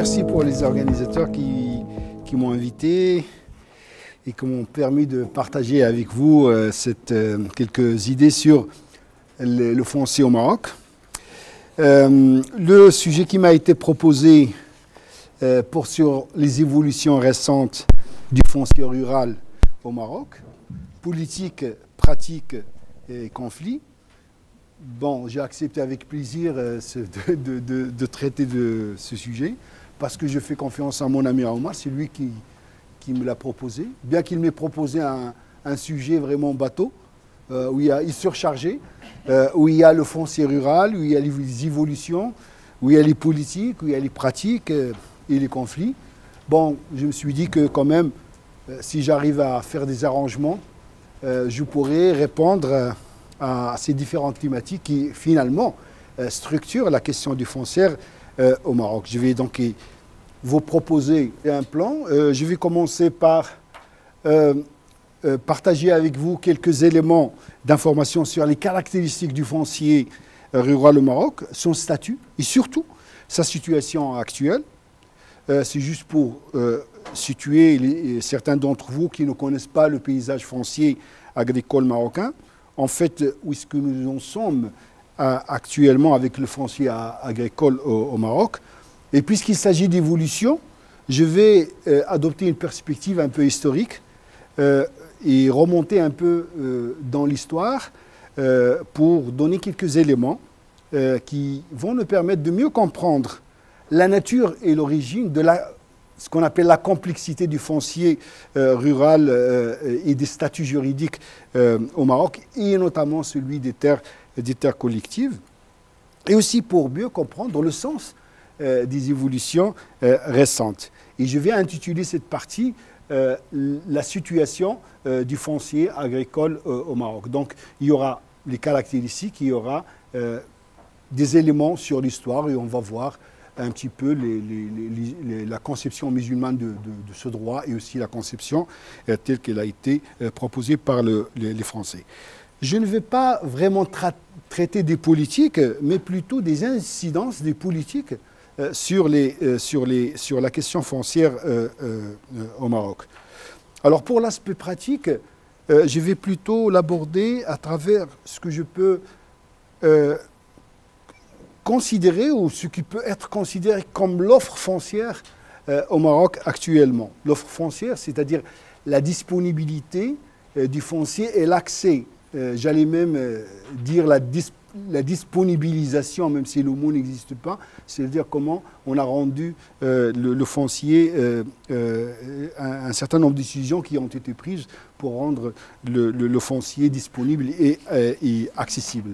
merci pour les organisateurs qui m'ont invité et qui m'ont permis de partager avec vous quelques idées sur le foncier au Maroc. Le sujet qui m'a été proposé porte sur les évolutions récentes du foncier rural au Maroc, politique, pratique et conflit. Bon, j'ai accepté avec plaisir de traiter de ce sujet parce que je fais confiance à mon ami Omar, c'est lui qui me l'a proposé. Bien qu'il m'ait proposé un sujet vraiment bateau, où il est surchargé, où il y a le foncier rural, où il y a les évolutions, où il y a les politiques, où il y a les pratiques et les conflits. Bon, je me suis dit que quand même, si j'arrive à faire des arrangements, je pourrais répondre à ces différentes thématiques qui finalement structurent la question du foncier au Maroc. Je vais donc vous proposer un plan. Je vais commencer par partager avec vous quelques éléments d'information sur les caractéristiques du foncier rural au Maroc, son statut et surtout sa situation actuelle. C'est juste pour situer certains d'entre vous qui ne connaissent pas le paysage foncier agricole marocain. En fait, où est-ce que nous en sommes actuellement avec le foncier agricole au Maroc. Et puisqu'il s'agit d'évolution, je vais adopter une perspective un peu historique et remonter un peu dans l'histoire pour donner quelques éléments qui vont nous permettre de mieux comprendre la nature et l'origine de ce qu'on appelle la complexité du foncier rural et des statuts juridiques au Maroc, et notamment celui des terres collectives, et aussi pour mieux comprendre le sens des évolutions récentes. Et je vais intituler cette partie la situation du foncier agricole au Maroc. Donc il y aura les caractéristiques, il y aura des éléments sur l'histoire, et on va voir un petit peu la conception musulmane de ce droit et aussi la conception telle qu'elle a été proposée par les Français. Je ne vais pas vraiment traiter des politiques, mais plutôt des incidences des politiques sur la question foncière au Maroc. Alors pour l'aspect pratique, je vais plutôt l'aborder à travers ce que je peux considéré ou ce qui peut être considéré comme l'offre foncière au Maroc actuellement. L'offre foncière, c'est-à-dire la disponibilité du foncier et l'accès, j'allais même dire la disponibilisation, même si le mot n'existe pas, c'est-à-dire comment on a rendu le foncier, un certain nombre de décisions qui ont été prises pour rendre le foncier disponible et accessible.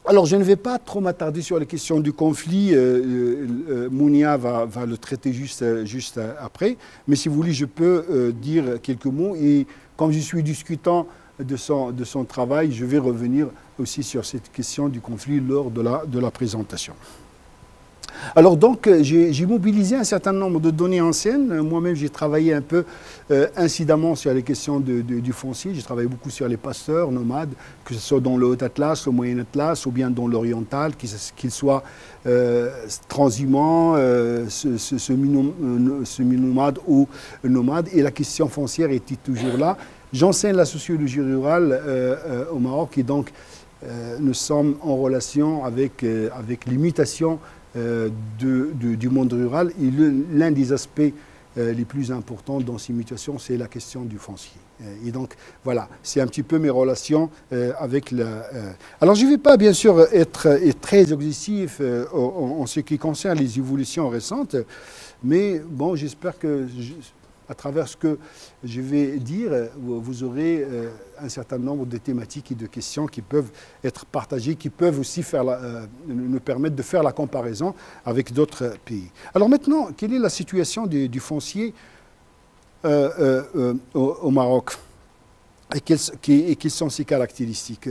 Alors, je ne vais pas trop m'attarder sur les questions du conflit. Mounia va le traiter juste après. Mais si vous voulez, je peux dire quelques mots. Et comme je suis discutant de son travail, je vais revenir aussi sur cette question du conflit lors de la présentation. Alors donc, j'ai mobilisé un certain nombre de données anciennes. Moi-même, j'ai travaillé un peu incidemment sur les questions du foncier. J'ai travaillé beaucoup sur les pasteurs nomades, que ce soit dans le Haut-Atlas, le Moyen-Atlas, ou bien dans l'Oriental, qu'ils soient transhumants, semi-nomades ou nomades. Et la question foncière était toujours là. J'enseigne la sociologie rurale au Maroc, et donc nous sommes en relation avec les mutations du monde rural, et l'un des aspects les plus importants dans ces mutations, c'est la question du foncier. Et donc, voilà, c'est un petit peu mes relations avec Alors, je ne vais pas, bien sûr, être très exhaustif en ce qui concerne les évolutions récentes, mais bon, j'espère que, à travers ce que je vais dire, vous aurez un certain nombre de thématiques et de questions qui peuvent être partagées, qui peuvent aussi nous permettre de faire la comparaison avec d'autres pays. Alors maintenant, quelle est la situation du foncier au Maroc et quelles sont ses caractéristiques?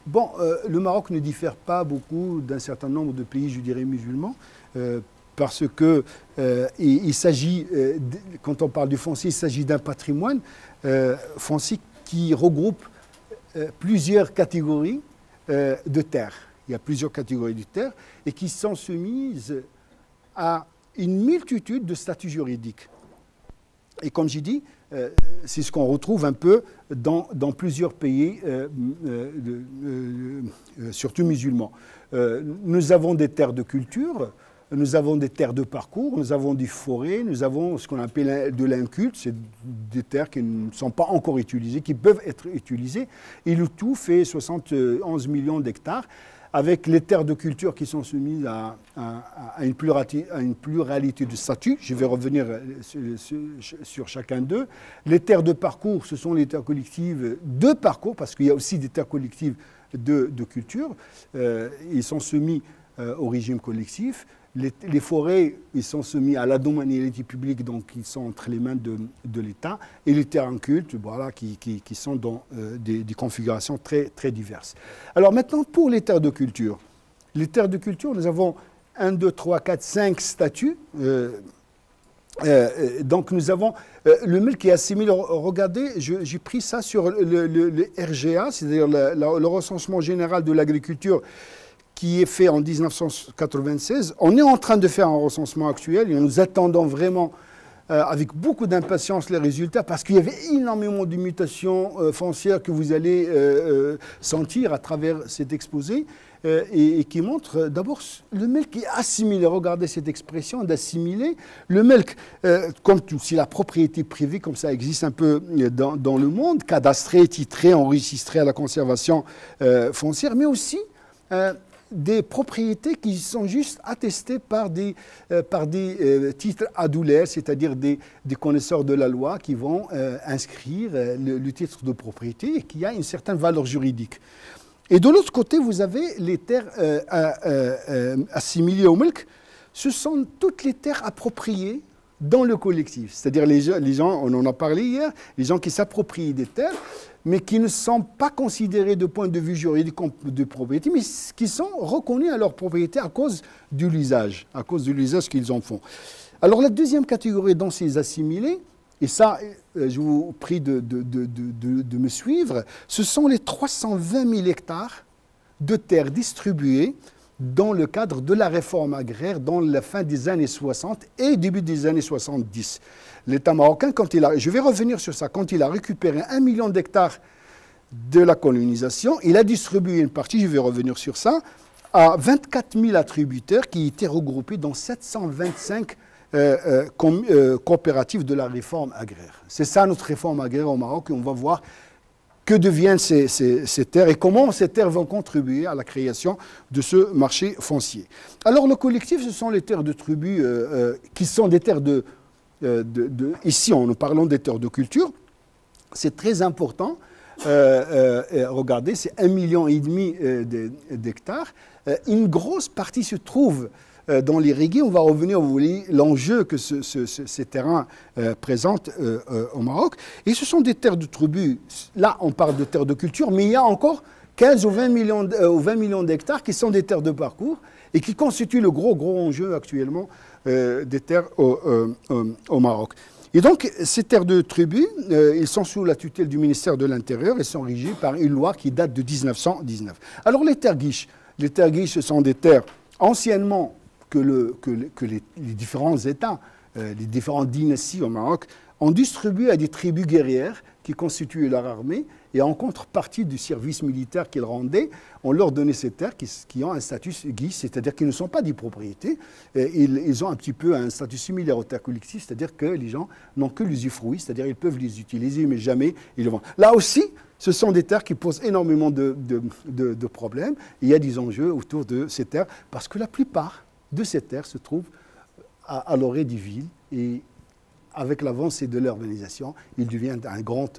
Bon, le Maroc ne diffère pas beaucoup d'un certain nombre de pays, je dirais, musulmans, parce que il s'agit, quand on parle du foncier, il s'agit d'un patrimoine foncier qui regroupe plusieurs catégories de terres. Il y a plusieurs catégories de terres et qui sont soumises à une multitude de statuts juridiques. Et comme j'ai dit, c'est ce qu'on retrouve un peu dans plusieurs pays, surtout musulmans. Nous avons des terres de culture, nous avons des terres de parcours, nous avons des forêts, nous avons ce qu'on appelle de l'inculte, c'est des terres qui ne sont pas encore utilisées, qui peuvent être utilisées. Et le tout fait 71 millions d'hectares, avec les terres de culture qui sont soumises à une pluralité de statuts. Je vais revenir sur chacun d'eux. Les terres de parcours, ce sont les terres collectives de parcours, parce qu'il y a aussi des terres collectives de culture. Ils sont soumis au régime collectif. Les forêts, ils sont soumis à la domanialité publique, donc ils sont entre les mains de l'État. Et les terrains cultes, voilà, qui sont dans des configurations très, très diverses. Alors maintenant, pour les terres de culture. Les terres de culture, nous avons 1, 2, 3, 4, 5 statuts. Donc nous avons le MEL qui est assimilé. Regardez, j'ai pris ça sur le RGA, c'est-à-dire le recensement général de l'agriculture, qui est fait en 1996. On est en train de faire un recensement actuel et nous attendons vraiment avec beaucoup d'impatience les résultats parce qu'il y avait énormément de mutations foncières que vous allez sentir à travers cet exposé et qui montre d'abord le MELC qui est assimilé. Regardez cette expression d'assimiler. Le MELC, comme tout, c'est la propriété privée, comme ça existe un peu dans le monde, cadastré, titré, enregistré à la conservation foncière, mais aussi des propriétés qui sont juste attestées par des titres adulaires, c'est-à-dire des connaisseurs de la loi qui vont inscrire le titre de propriété et qui a une certaine valeur juridique. Et de l'autre côté, vous avez les terres assimilées au MELC. Ce sont toutes les terres appropriées dans le collectif. C'est-à-dire les gens, on en a parlé hier, les gens qui s'approprient des terres, mais qui ne sont pas considérés de point de vue juridique comme de propriété, mais qui sont reconnus à leur propriété à cause de l'usage qu'ils en font. Alors la deuxième catégorie dans ces assimilés, et ça, je vous prie de me suivre, ce sont les 320 000 hectares de terres distribuées dans le cadre de la réforme agraire dans la fin des années 60 et début des années 70. L'État marocain, je vais revenir sur ça, quand il a récupéré 1 million d'hectares de la colonisation, il a distribué une partie, je vais revenir sur ça, à 24 000 attributaires qui étaient regroupés dans 725 coopératives de la réforme agraire. C'est ça notre réforme agraire au Maroc et on va voir que deviennent ces terres et comment ces terres vont contribuer à la création de ce marché foncier. Alors le collectif, ce sont les terres de tribu qui sont des terres ici, nous parlons des terres de culture. C'est très important. Regardez, c'est 1,5 million d'hectares. Une grosse partie se trouve dans les rigues. On va revenir, vous voyez, l'enjeu que ces terrains présentent au Maroc. Et ce sont des terres de tribu. Là, on parle de terres de culture, mais il y a encore 15 ou 20 millions d'hectares qui sont des terres de parcours et qui constituent le gros enjeu actuellement des terres au Maroc. Et donc, ces terres de tribu, ils sont sous la tutelle du ministère de l'Intérieur et sont régies par une loi qui date de 1919. Alors, les terres guiches, ce sont des terres anciennement que les différents États, les différentes dynasties au Maroc ont distribué à des tribus guerrières qui constituaient leur armée et en contrepartie du service militaire qu'ils rendaient, on leur donnait ces terres qui ont un statut guiche, c'est-à-dire qu'ils ne sont pas des propriétés. Ils ont un petit peu un statut similaire aux terres collectives, c'est-à-dire que les gens n'ont que l'usufruit, c'est-à-dire ils peuvent les utiliser, mais jamais ils le vendent. Là aussi, ce sont des terres qui posent énormément de problèmes. Il y a des enjeux autour de ces terres, parce que la plupart de ces terres se trouvent à l'orée des villes et avec l'avancée de l'urbanisation, ils deviennent un grand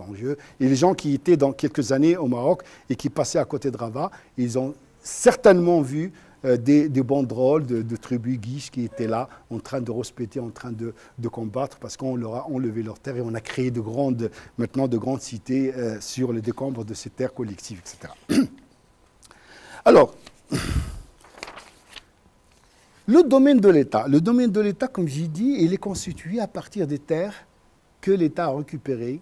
enjeu. Et les gens qui étaient dans quelques années au Maroc et qui passaient à côté de Rabat, ils ont certainement vu des banderoles de tribus guiches qui étaient là, en train de respecter, en train de combattre, parce qu'on leur a enlevé leurs terres et on a créé maintenant de grandes cités sur le décombre de ces terres collectives, etc. Alors, le domaine de l'État, comme j'ai dit, il est constitué à partir des terres que l'État a récupérées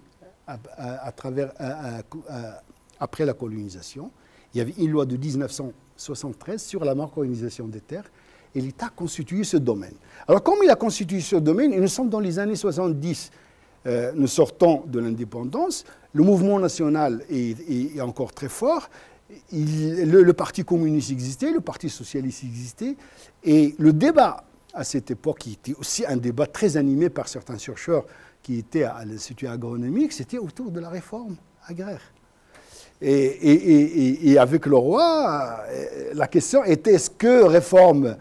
après la colonisation. Il y avait une loi de 1973 sur la marcolonisation des terres. et l'État a constitué ce domaine. Alors, comme il a constitué ce domaine, et nous sommes dans les années 70, nous sortons de l'indépendance, le mouvement national est encore très fort, le Parti communiste existait, le Parti socialiste existait, et le débat à cette époque, qui était aussi un débat très animé par certains chercheurs qui étaient à l'Institut agronomique, c'était autour de la réforme agraire. Et avec le roi, la question était est-ce que réforme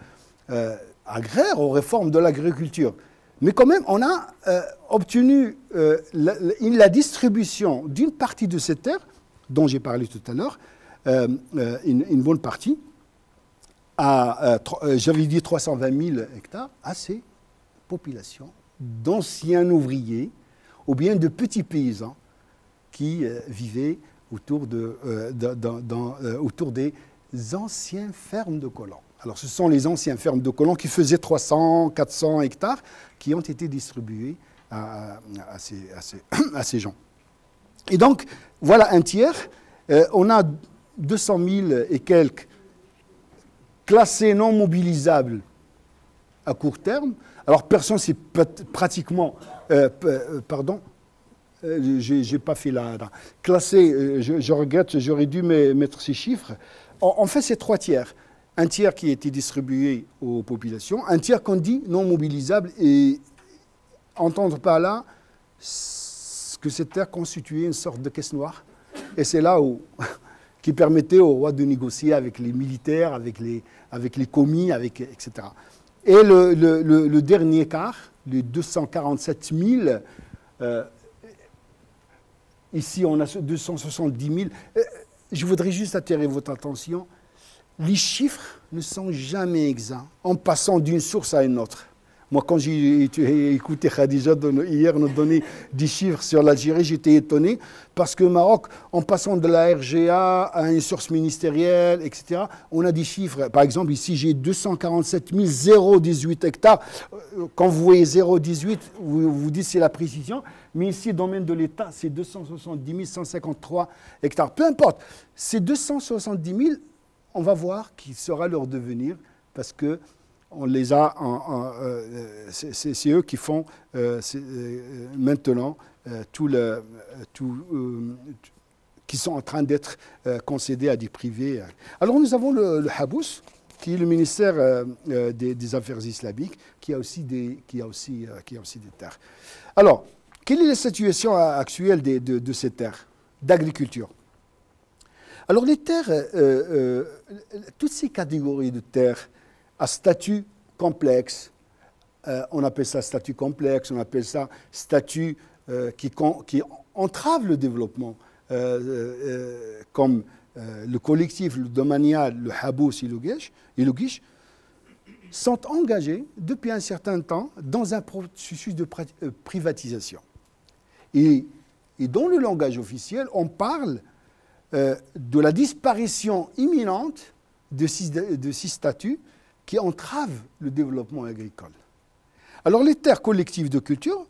agraire ou réforme de l'agriculture? Mais quand même, on a obtenu la distribution d'une partie de ces terres, dont j'ai parlé tout à l'heure, une bonne partie, j'avais dit 320 000 hectares, à ces populations d'anciens ouvriers ou bien de petits paysans qui vivaient autour des anciennes fermes de colons. Alors, ce sont les anciennes fermes de colons qui faisaient 300, 400 hectares qui ont été distribués à ces gens. Et donc, voilà un tiers. On a 200 000 et quelques classés non mobilisables à court terme. Alors, personne, c'est pratiquement... pardon, je n'ai pas fait la... Classé, je regrette, j'aurais dû mettre ces chiffres. En fait, c'est 3 tiers. Un tiers qui a été distribué aux populations, un tiers qu'on dit non mobilisable, et entendre par là que cette terre constituait une sorte de caisse noire. Et c'est là où... qui permettait au roi de négocier avec les militaires, avec les commis, etc. Et le dernier quart, les 247 000, ici on a 270 000. Je voudrais juste attirer votre attention. Les chiffres ne sont jamais exacts en passant d'une source à une autre. Moi, quand j'ai écouté Khadija hier nous donner des chiffres sur l'Algérie, j'étais étonné parce que Maroc, en passant de la RGA à une source ministérielle, etc., on a des chiffres. Par exemple, ici, j'ai 247 018 hectares. Quand vous voyez 0,18, vous dites c'est la précision. Mais ici, domaine de l'État, c'est 270 153 hectares. Peu importe. Ces 270 000, on va voir qui sera leur devenir parce que on les a, c'est eux qui font maintenant qui sont en train d'être concédés à des privés. Alors nous avons le Habous, qui est le ministère des Affaires islamiques, qui a aussi des terres. Alors, quelle est la situation actuelle de ces terres d'agriculture? Alors les terres, toutes ces catégories de terres à statut complexe, on appelle ça statut complexe, on appelle ça statut qui entrave le développement, comme le collectif, le domanial, le Habous et le Guiche, sont engagés depuis un certain temps dans un processus de privatisation. Et dans le langage officiel, on parle de la disparition imminente de ces statuts qui entravent le développement agricole. Alors les terres collectives de culture,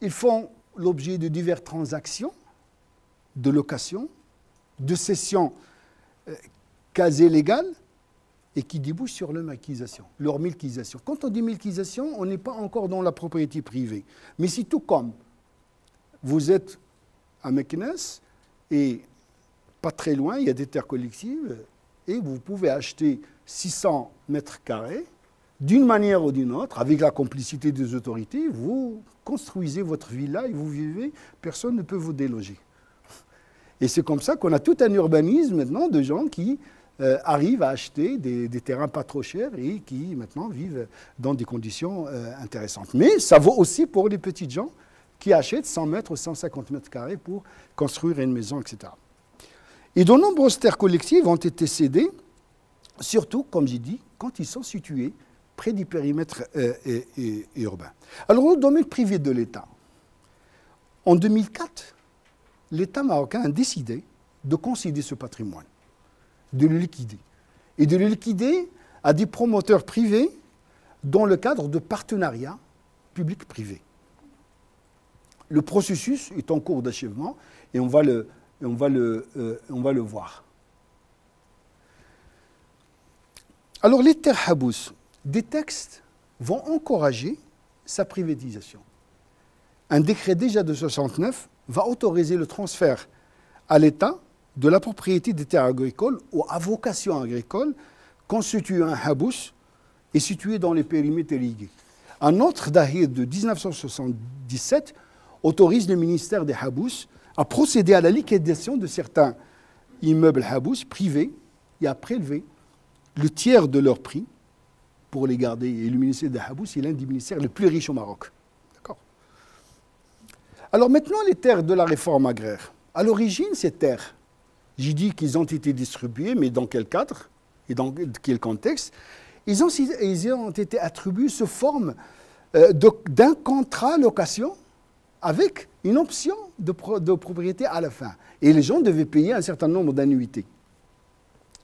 ils font l'objet de diverses transactions, de location, de cessions quasi légales et qui débouchent sur leur milquisation. Quand on dit milquisation, on n'est pas encore dans la propriété privée. Mais c'est tout comme vous êtes à Meknes et pas très loin, il y a des terres collectives et vous pouvez acheter 600 mètres carrés, d'une manière ou d'une autre, avec la complicité des autorités, vous construisez votre villa et vous vivez, personne ne peut vous déloger. Et c'est comme ça qu'on a tout un urbanisme maintenant de gens qui arrivent à acheter des terrains pas trop chers et qui maintenant vivent dans des conditions intéressantes. Mais ça vaut aussi pour les petites gens qui achètent 100 mètres ou 150 mètres carrés pour construire une maison, etc. Et de nombreuses terres collectives ont été cédées, surtout, comme j'ai dit, quand ils sont situés près du périmètre urbain. Alors, au domaine privé de l'État, en 2004, l'État marocain a décidé de concéder ce patrimoine, de le liquider. Et de le liquider à des promoteurs privés dans le cadre de partenariats public-privé. Le processus est en cours d'achèvement et on va le voir. Alors les terres habous, des textes vont encourager sa privatisation. Un décret déjà de 69 va autoriser le transfert à l'État de la propriété des terres agricoles ou à vocation agricole constituant un habous et situé dans les périmètres irrigués. Un autre dahir de 1977 autorise le ministère des habous à procéder à la liquidation de certains immeubles habous privés et à prélever le tiers de leur prix pour les garder. Et le ministère des habous est l'un des ministères les plus riches au Maroc. D'accord. Alors maintenant, les terres de la réforme agraire. À l'origine, ces terres, j'ai dit qu'ils ont été distribuées, mais dans quel cadre et dans quel contexte? Ils ont été attribués sous forme d'un contrat location avec une option de propriété à la fin. Et les gens devaient payer un certain nombre d'annuités.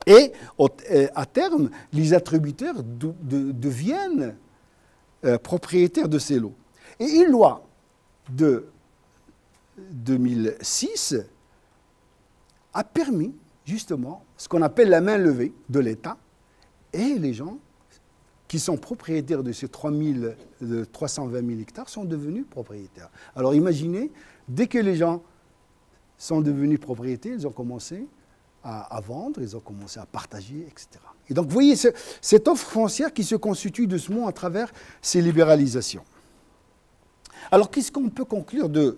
Et à terme, les attributaires deviennent propriétaires de ces lots. Et une loi de 2006 a permis justement ce qu'on appelle la main levée de l'État, et les gens qui sont propriétaires de ces 320 000 hectares sont devenus propriétaires. Alors imaginez, dès que les gens sont devenus propriétaires, ils ont commencé à vendre, ils ont commencé à partager, etc. Et donc vous voyez cette offre foncière qui se constitue doucement à travers ces libéralisations. Alors qu'est-ce qu'on peut conclure de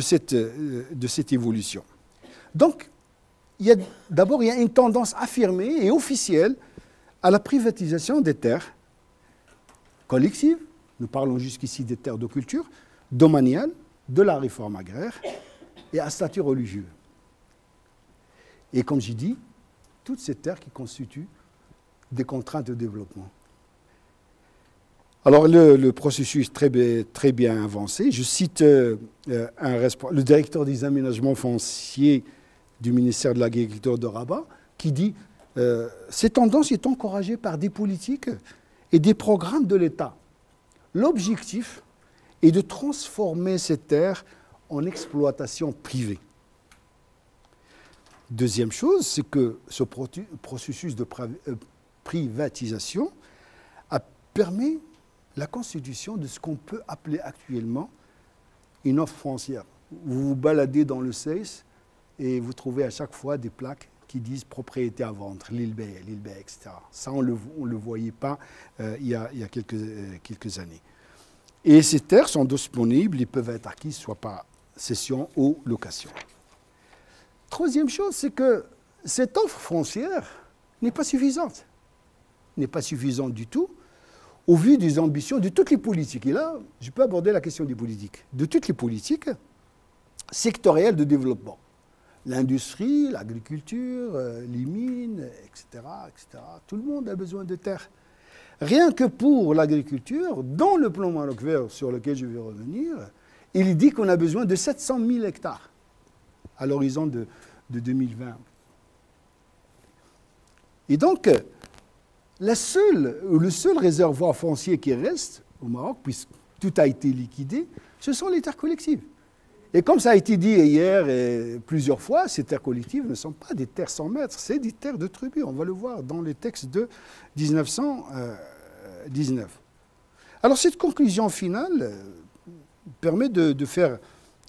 cette évolution? Donc, d'abord, il y a une tendance affirmée et officielle à la privatisation des terres collectives, nous parlons jusqu'ici des terres de culture, domaniales, de la réforme agraire et à statut religieux. Et comme j'ai dit, toutes ces terres qui constituent des contraintes de développement. Alors le processus est très bien avancé. Je cite le directeur des aménagements fonciers du ministère de l'Agriculture de Rabat, qui dit cette tendance est encouragée par des politiques et des programmes de l'État. L'objectif est de transformer ces terres en exploitation privée. Deuxième chose, c'est que ce processus de privatisation a permis la constitution de ce qu'on peut appeler actuellement une offre foncière. Vous vous baladez dans le CEIS et vous trouvez à chaque fois des plaques qui disent propriété à vendre, l'île Bay, etc. Ça, on ne le voyait pas il y a quelques années. Et ces terres sont disponibles, ils peuvent être acquises soit par cession ou location. Troisième chose, c'est que cette offre foncière n'est pas suffisante. N'est pas suffisante du tout au vu des ambitions de toutes les politiques. Et là, je peux aborder la question des politiques. De toutes les politiques sectorielles de développement. L'industrie, l'agriculture, les mines, etc., etc. Tout le monde a besoin de terres. Rien que pour l'agriculture, dans le plan Maroc vert sur lequel je vais revenir, il dit qu'on a besoin de 700 000 hectares à l'horizon de 2020. Et donc, le seul réservoir foncier qui reste au Maroc, puisque tout a été liquidé, ce sont les terres collectives. Et comme ça a été dit hier et plusieurs fois, ces terres collectives ne sont pas des terres sans maître, c'est des terres de tribu. On va le voir dans les textes de 1919. Alors cette conclusion finale permet de faire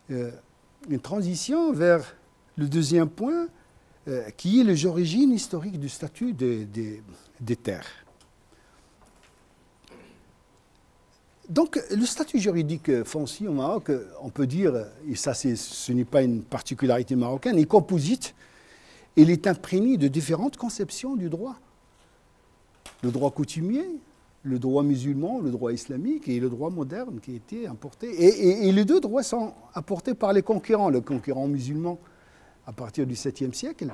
une transition vers le deuxième point, qui est les origines historiques du statut des terres. Donc, le statut juridique foncier au Maroc, on peut dire, et ça ce n'est pas une particularité marocaine, est composite. Il est imprégné de différentes conceptions du droit. Le droit coutumier, le droit musulman, le droit islamique et le droit moderne qui a été importé. Et les deux droits sont apportés par les conquérants. Le conquérant musulman à partir du 7e siècle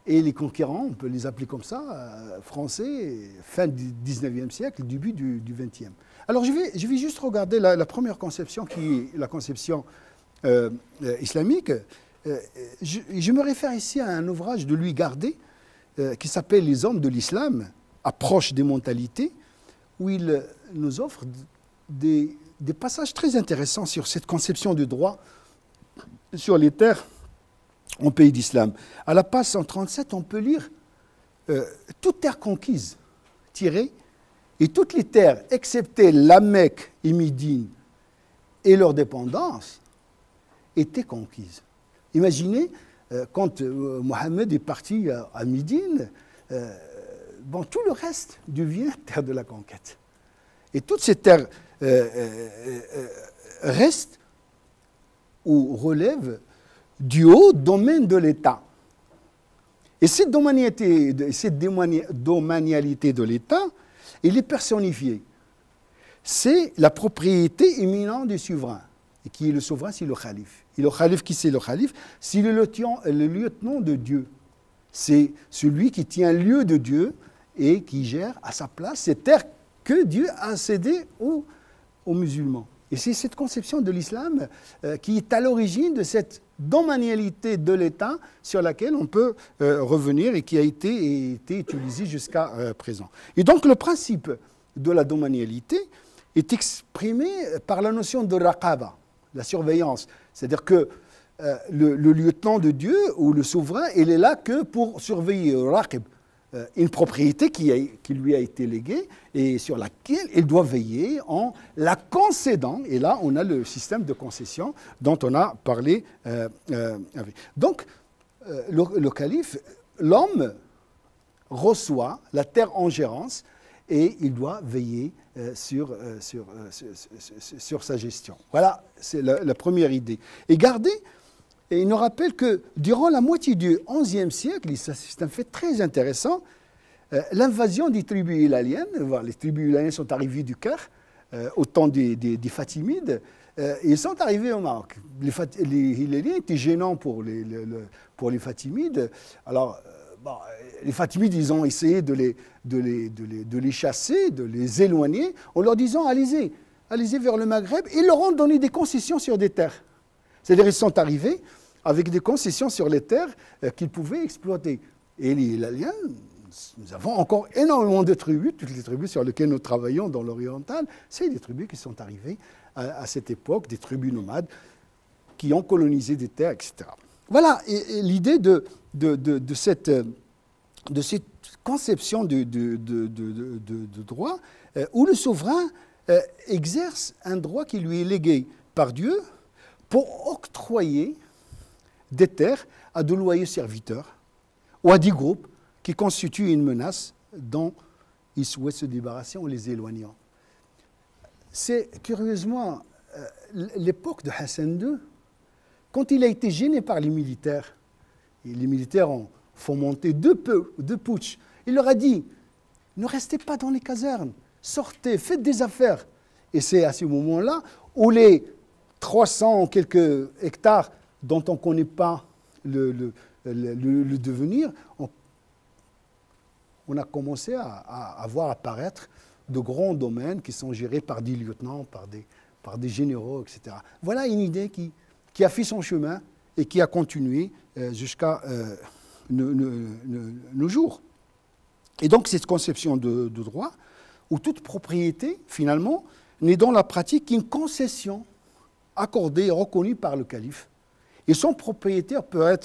et les conquérants, on peut les appeler comme ça, français, fin du 19e siècle, début du 20e. Alors je vais juste regarder la première conception qui est la conception islamique. Je me réfère ici à un ouvrage de Louis Gardet qui s'appelle « Les hommes de l'islam, approche des mentalités », où il nous offre des passages très intéressants sur cette conception du droit sur les terres en pays d'islam. À la page 137, on peut lire « Toute terre conquise tirées et toutes les terres, excepté la Mecque et Médine et leurs dépendances, étaient conquises. Imaginez, quand Mohammed est parti à Médine, tout le reste devient terre de la conquête. Et toutes ces terres restent ou relèvent du haut domaine de l'État. Et cette domanialité de l'État, elle est personnifiée. C'est la propriété éminente du souverain. Et qui est le souverain? C'est le calife. Et le calife, qui c'est le calife? C'est le lieutenant de Dieu. C'est celui qui tient lieu de Dieu et qui gère à sa place ces terres que Dieu a cédées aux musulmans. Et c'est cette conception de l'islam qui est à l'origine de cette domanialité de l'État sur laquelle on peut revenir et qui a été utilisée jusqu'à présent. Et donc le principe de la domanialité est exprimé par la notion de raqaba, la surveillance. C'est-à-dire que le lieutenant de Dieu ou le souverain, il est là que pour surveiller, raqib, une propriété qui lui a été léguée et sur laquelle il doit veiller en la concédant. Et là, on a le système de concession dont on a parlé. Donc, le calife, l'homme reçoit la terre en gérance et il doit veiller sur sa gestion. Voilà, c'est la première idée. Et gardez, et il nous rappelle que durant la moitié du XIe siècle, et ça c'est un fait très intéressant, l'invasion des tribus hilaliennes, les tribus hilaliennes sont arrivées du Caire au temps des Fatimides, ils sont arrivés au Maroc. Les Hilaliens étaient gênants pour les Fatimides. Alors, les Fatimides, ils ont essayé de les chasser, de les éloigner, en leur disant allez-y vers le Maghreb. Ils leur ont donné des concessions sur des terres. C'est-à-dire qu'ils sont arrivés avec des concessions sur les terres qu'ils pouvaient exploiter. Et les Hilaliens, nous avons encore énormément de tribus, toutes les tribus sur lesquelles nous travaillons dans l'oriental, c'est des tribus qui sont arrivées à cette époque, des tribus nomades qui ont colonisé des terres, etc. Voilà et l'idée de cette conception de droit où le souverain exerce un droit qui lui est légué par Dieu pour octroyer des terres à de loyaux serviteurs ou à des groupes qui constituent une menace dont il souhaite se débarrasser en les éloignant. C'est curieusement l'époque de Hassan II, quand il a été gêné par les militaires, et les militaires ont fomenté deux putschs, il leur a dit « Ne restez pas dans les casernes, sortez, faites des affaires ». Et c'est à ce moment-là où les 300 quelques hectares dont on ne connaît pas le devenir, on a commencé à voir apparaître de grands domaines qui sont gérés par des lieutenants, par des généraux, etc. Voilà une idée qui a fait son chemin et qui a continué jusqu'à nos jours. Et donc cette conception de droit, où toute propriété, finalement, n'est dans la pratique qu'une concession accordée et reconnue par le calife. Et son propriétaire peut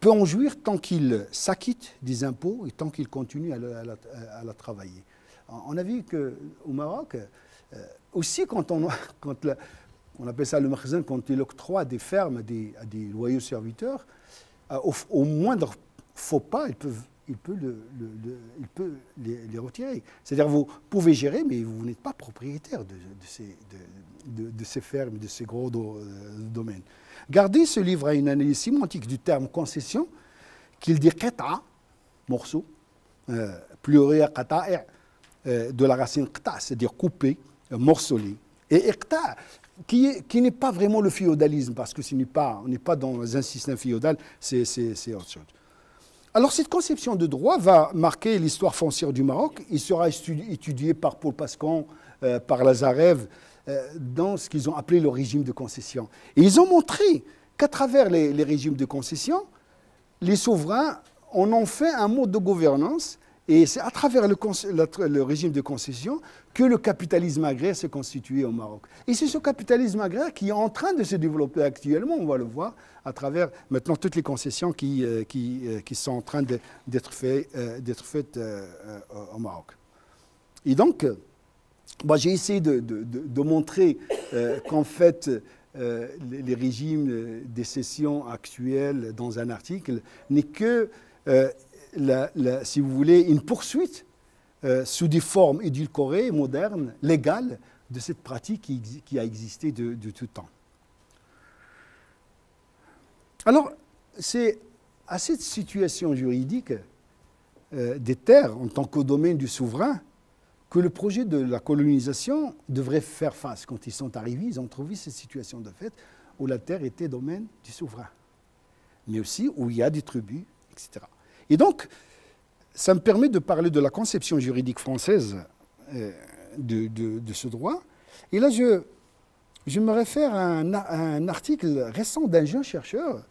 en jouir tant qu'il s'acquitte des impôts et tant qu'il continue à la travailler. On a vu qu'au Maroc, aussi quand on appelle ça le makhzen, quand il octroie des fermes à des loyaux serviteurs, au moindre faux pas, il peut les retirer. C'est-à-dire vous pouvez gérer, mais vous n'êtes pas propriétaire de ces fermes, de ces gros domaines. Gardez ce livre à une analyse sémantique du terme concession, qu'il dit qata, morceau, pluriel qata, de la racine qta, c'est-à-dire couper, morceler. Et iqta, qui n'est pas vraiment le féodalisme, parce que on n'est pas dans un système féodal, c'est autre chose. Alors cette conception de droit va marquer l'histoire foncière du Maroc. Il sera étudié par Paul Pascan, par Lazarev, dans ce qu'ils ont appelé le régime de concession. Et ils ont montré qu'à travers les régimes de concession, les souverains en ont fait un mode de gouvernance Et c'est à travers le régime de concession que le capitalisme agraire s'est constitué au Maroc. Et c'est ce capitalisme agraire qui est en train de se développer actuellement, on va le voir, à travers maintenant toutes les concessions qui sont en train d'être faites au Maroc. Et donc, j'ai essayé de montrer qu'en fait, les régimes des cessions actuels dans un article n'est que, si vous voulez, une poursuite sous des formes édulcorées, modernes, légales, de cette pratique qui a existé de tout temps. Alors, c'est à cette situation juridique des terres en tant que domaine du souverain que le projet de la colonisation devrait faire face. Quand ils sont arrivés, ils ont trouvé cette situation de fait où la terre était domaine du souverain, mais aussi où il y a des tribus, etc. Et donc, ça me permet de parler de la conception juridique française de ce droit. Et là, je me réfère à un article récent d'un jeune chercheur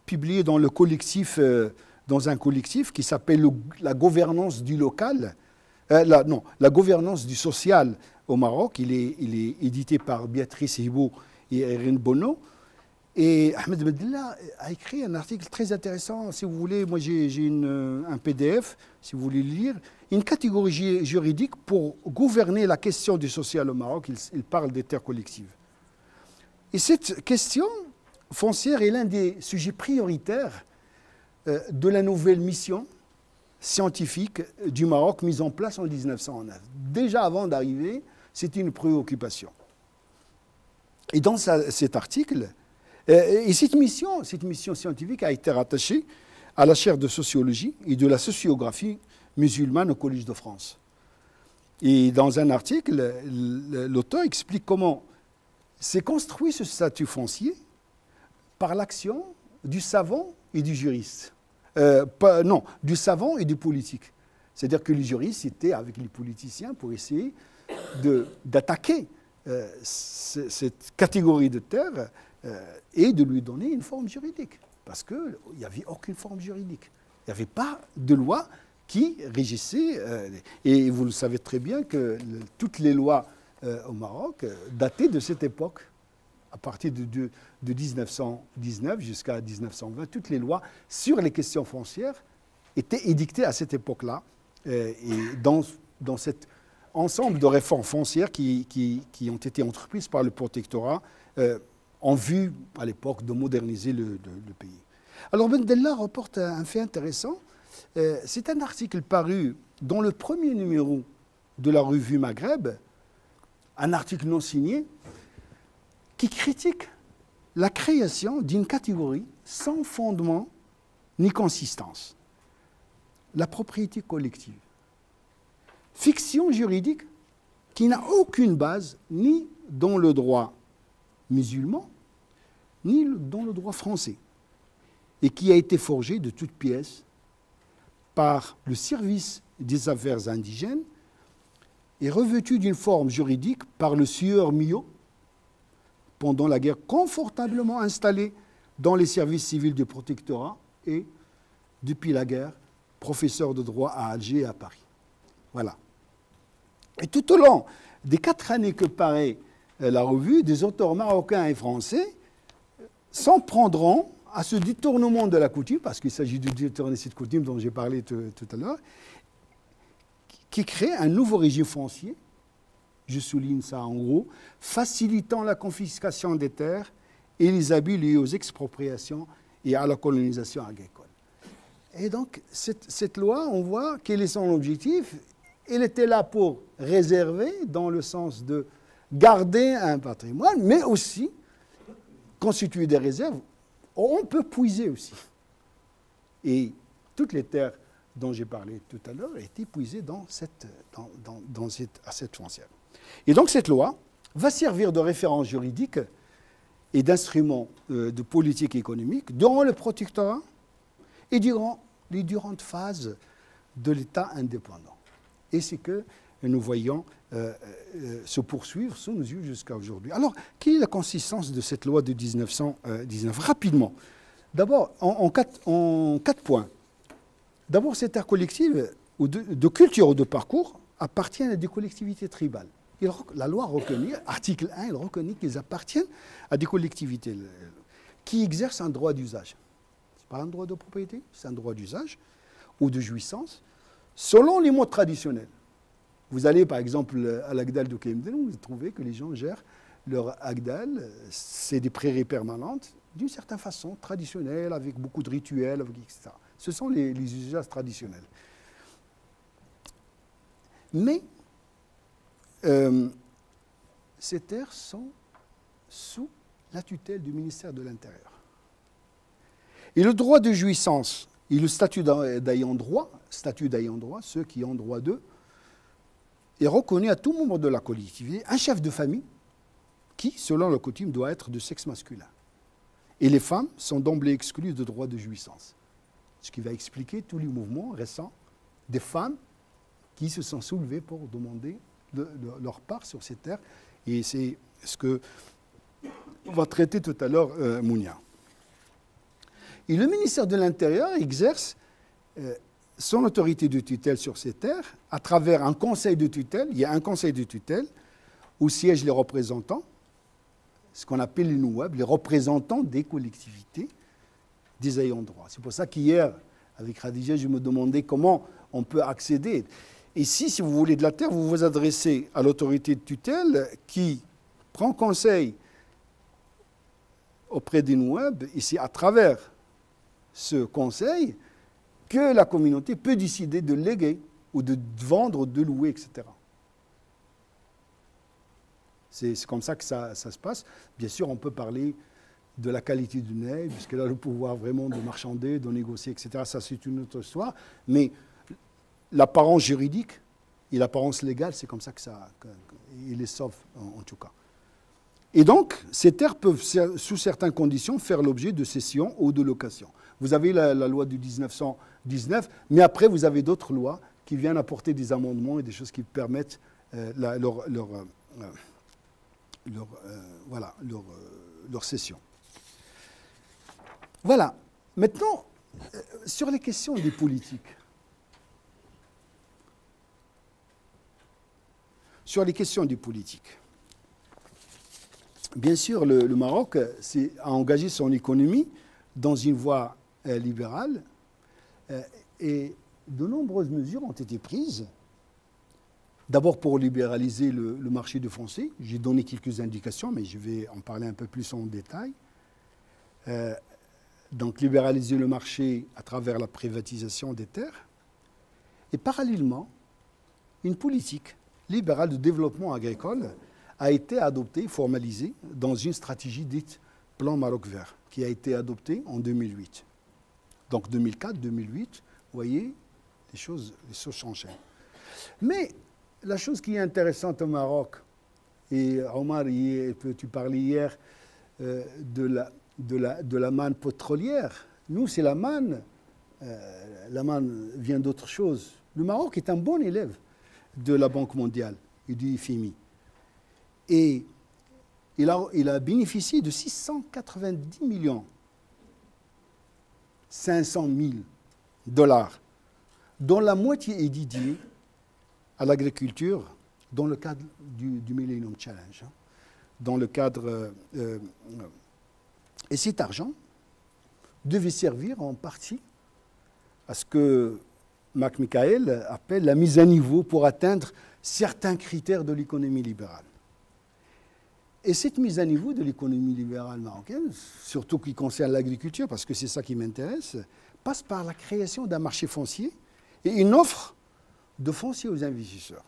publié dans un collectif qui s'appelle La gouvernance du local. La gouvernance du social au Maroc. Il est édité par Béatrice Hibou et Erin Bono. Et Ahmed Bendelah a écrit un article très intéressant. Si vous voulez, moi j'ai un PDF, si vous voulez le lire. Une catégorie juridique pour gouverner la question du social au Maroc. Il parle des terres collectives. Et cette question foncière est l'un des sujets prioritaires de la nouvelle mission scientifique du Maroc mise en place en 1909. Déjà avant d'arriver, c'était une préoccupation. Et dans cet article, et cette mission scientifique a été rattachée à la chaire de sociologie et de la sociographie musulmane au Collège de France. Et dans un article, l'auteur explique comment s'est construit ce statut foncier par l'action du savant et du juriste. Du savant et du politique. C'est-à-dire que les juristes étaient avec les politiciens pour essayer d'attaquer cette catégorie de terre et de lui donner une forme juridique. Parce qu'il n'y avait aucune forme juridique. Il n'y avait pas de loi qui régissait. Et vous le savez très bien que toutes les lois au Maroc dataient de cette époque. À partir de 1919 jusqu'à 1920, toutes les lois sur les questions foncières étaient édictées à cette époque-là. Et dans cet ensemble de réformes foncières qui ont été entreprises par le protectorat en vue, à l'époque, de moderniser le pays. Alors Bendelah reporte un fait intéressant. C'est un article paru dans le premier numéro de la revue Maghreb, un article non signé, qui critique la création d'une catégorie sans fondement ni consistance. La propriété collective. Fiction juridique qui n'a aucune base ni dans le droit musulman, ni dans le droit français, et qui a été forgée de toutes pièces par le service des affaires indigènes et revêtue d'une forme juridique par le sieur Millot, pendant la guerre, confortablement installé dans les services civils du protectorat et, depuis la guerre, professeur de droit à Alger et à Paris. Voilà. Et tout au long des 4 années que paraît la revue, des auteurs marocains et français s'en prendront à ce détournement de la coutume, parce qu'il s'agit de détourner cette coutume dont j'ai parlé tout à l'heure, qui crée un nouveau régime foncier, je souligne ça en gros, facilitant la confiscation des terres et les abus liés aux expropriations et à la colonisation agricole. Et donc, cette loi, on voit quel est son objectif. Elle était là pour réserver, dans le sens de garder un patrimoine, mais aussi constituer des réserves. On peut puiser aussi. Et toutes les terres dont j'ai parlé tout à l'heure étaient puisées dans cette foncière. Et donc cette loi va servir de référence juridique et d'instrument de politique économique durant le protectorat et durant les différentes phases de l'État indépendant. Et c'est que nous voyons se poursuivre sous nos yeux jusqu'à aujourd'hui. Alors, quelle est la consistance de cette loi de 1919 ? Rapidement. D'abord, en quatre points. D'abord, cette terre collective de culture ou de parcours appartiennent à des collectivités tribales. La loi reconnaît, article 1, il reconnaît qu'ils appartiennent à des collectivités qui exercent un droit d'usage. Ce n'est pas un droit de propriété, c'est un droit d'usage ou de jouissance, selon les modes traditionnels. Vous allez par exemple à l'Agdal de Kemden, vous trouvez que les gens gèrent leur Agdal, c'est des prairies permanentes, d'une certaine façon, traditionnelle, avec beaucoup de rituels, etc. Ce sont les usages traditionnels. Mais ces terres sont sous la tutelle du ministère de l'Intérieur. Et le droit de jouissance et le statut d'ayant droit, ceux qui ont droit d'eux, est reconnu à tout membre de la collectivité, un chef de famille qui, selon la coutume, doit être de sexe masculin. Et les femmes sont d'emblée exclues de droit de jouissance. Ce qui va expliquer tous les mouvements récents des femmes qui se sont soulevées pour demander leur part sur ces terres. Et c'est ce que va traiter tout à l'heure Mounia. Et le ministère de l'Intérieur exerce son autorité de tutelle sur ces terres à travers un conseil de tutelle. Il y a un conseil de tutelle où siègent les représentants, ce qu'on appelle les nouab, les représentants des collectivités, des ayants droit. C'est pour ça qu'hier, avec Khadija, je me demandais comment on peut accéder. Et si vous voulez de la terre, vous vous adressez à l'autorité de tutelle qui prend conseil auprès des nouab, et c'est à travers ce conseil que la communauté peut décider de léguer ou de vendre, de louer, etc. C'est comme ça que ça se passe. Bien sûr, on peut parler de la qualité du nez, puisqu'elle a le pouvoir vraiment de marchander, de négocier, etc. Ça, c'est une autre histoire. Mais l'apparence juridique et l'apparence légale, c'est comme ça il est sauf, en tout cas. Et donc, ces terres peuvent, sous certaines conditions, faire l'objet de cession ou de location. Vous avez la loi de 1919, mais après, vous avez d'autres lois qui viennent apporter des amendements et des choses qui permettent leur cession. Voilà. Maintenant, sur les questions des politiques. Sur les questions des politiques. Bien sûr, le Maroc a engagé son économie dans une voie libérale et de nombreuses mesures ont été prises. D'abord pour libéraliser le marché du foncier. J'ai donné quelques indications, mais je vais en parler un peu plus en détail. Donc libéraliser le marché à travers la privatisation des terres. Et parallèlement, une politique libérale de développement agricole a été adoptée, formalisée, dans une stratégie dite Plan Maroc Vert, qui a été adoptée en 2008. Donc 2004, 2008, vous voyez, les choses changent. Mais la chose qui est intéressante au Maroc, et Omar, tu parlais hier de la manne pétrolière. Nous, c'est la manne. La manne vient d'autre chose. Le Maroc est un bon élève de la Banque mondiale et du FMI. Et il a bénéficié de 690 millions 500 000 dollars, dont la moitié est dédiée à l'agriculture dans le cadre du Millennium Challenge. Dans le cadre, et cet argent devait servir en partie à ce que Marc Michael appelle la mise à niveau pour atteindre certains critères de l'économie libérale. Et cette mise à niveau de l'économie libérale marocaine, surtout qui concerne l'agriculture, parce que c'est ça qui m'intéresse, passe par la création d'un marché foncier et une offre de foncier aux investisseurs.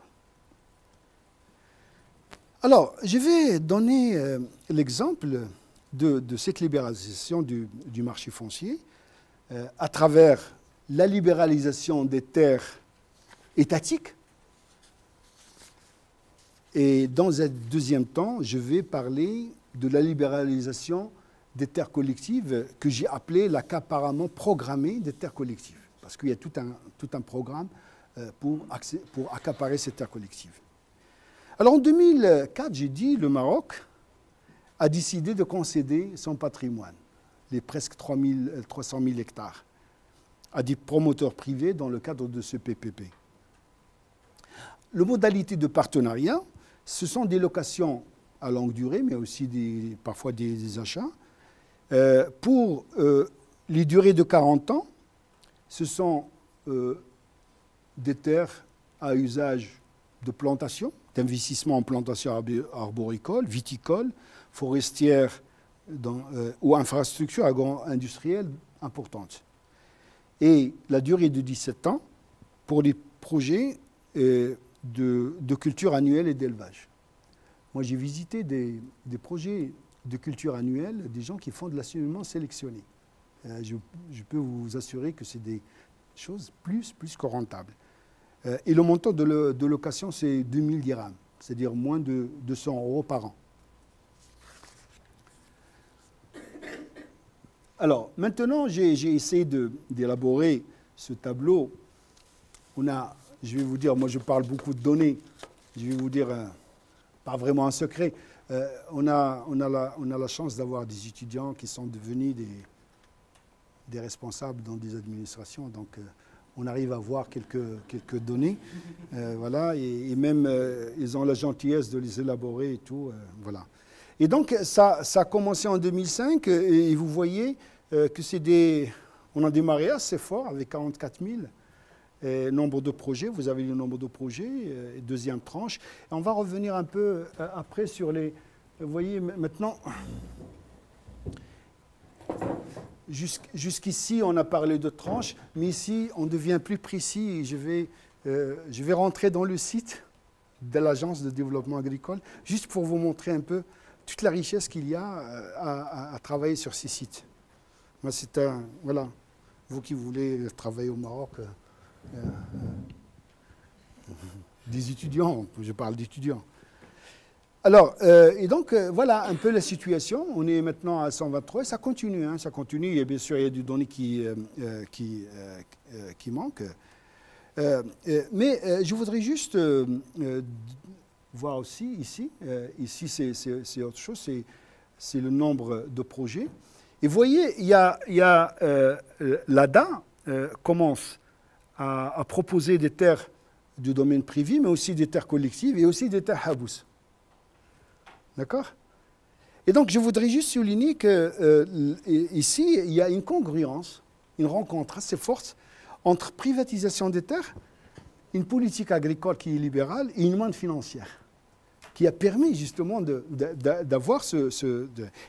Alors, je vais donner l'exemple de cette libéralisation du marché foncier à travers la libéralisation des terres étatiques. Et dans un deuxième temps, je vais parler de la libéralisation des terres collectives que j'ai appelé l'accaparement programmé des terres collectives. Parce qu'il y a tout un programme pour accaparer ces terres collectives. Alors en 2004, j'ai dit, le Maroc a décidé de concéder son patrimoine, les presque 300 000 hectares, à des promoteurs privés dans le cadre de ce PPP. les modalités de partenariat, ce sont des locations à longue durée, mais aussi parfois des achats. Pour les durées de 40 ans, ce sont des terres à usage de plantation, d'investissement en plantation arboricole, viticole, forestière ou infrastructure agro-industrielle importante. Et la durée de 17 ans pour les projets de culture annuelle et d'élevage. Moi, j'ai visité des projets de culture annuelle, des gens qui font de l'assaisonnement sélectionné. Je peux vous assurer que c'est des choses plus que rentables. Et le montant de location, c'est 2000 dirhams, c'est-à-dire moins de 200 € par an. Alors, maintenant, j'ai essayé d'élaborer ce tableau. Je vais vous dire, moi je parle beaucoup de données, je vais vous dire, pas vraiment un secret, on a la chance d'avoir des étudiants qui sont devenus des responsables dans des administrations, donc on arrive à voir quelques données, voilà, et même ils ont la gentillesse de les élaborer et tout, voilà. Et donc ça a commencé en 2005 et vous voyez que on a démarré assez fort avec 44 000 nombre de projets. Vous avez le nombre de projets, deuxième tranche. Et on va revenir un peu après sur les... Vous voyez maintenant, jusqu'ici on a parlé de tranches, mais ici on devient plus précis et je vais rentrer dans le site de l'Agence de développement agricole, juste pour vous montrer un peu toute la richesse qu'il y a à travailler sur ces sites. Moi, c'est voilà, vous qui voulez travailler au Maroc, des étudiants, je parle d'étudiants. Alors, et donc, voilà un peu la situation. On est maintenant à 123 et ça continue, hein, ça continue. Et bien sûr, il y a des données qui manquent. Mais je voudrais juste voir aussi ici. Ici, c'est autre chose, c'est le nombre de projets. Et vous voyez, l'ADA commence à proposer des terres du domaine privé, mais aussi des terres collectives et aussi des terres habous. D'accord? Et donc, je voudrais juste souligner qu'ici, il y a une congruence, une rencontre assez forte entre privatisation des terres, une politique agricole qui est libérale et une manne financière qui a permis justement d'avoir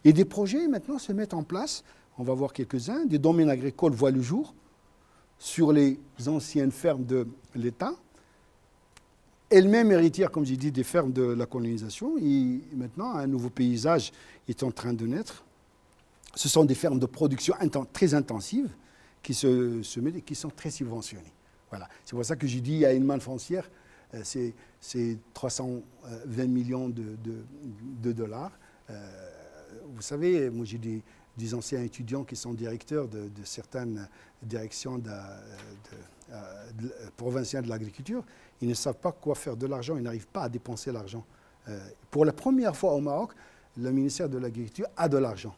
et des projets maintenant se mettent en place, on va voir quelques-uns, des domaines agricoles voient le jour sur les anciennes fermes de l'État, elles-mêmes héritières, comme j'ai dit, des fermes de la colonisation, et maintenant un nouveau paysage est en train de naître. Ce sont des fermes de production très intensives qui se mettent et qui sont très subventionnées. Voilà. C'est pour ça que j'ai dit qu'il y a une manne foncière. C'est 320 millions de dollars. Vous savez, moi j'ai des anciens étudiants qui sont directeurs de certaines directions provinciales de l'agriculture. Ils ne savent pas quoi faire de l'argent, ils n'arrivent pas à dépenser l'argent. Pour la première fois au Maroc, le ministère de l'Agriculture a de l'argent.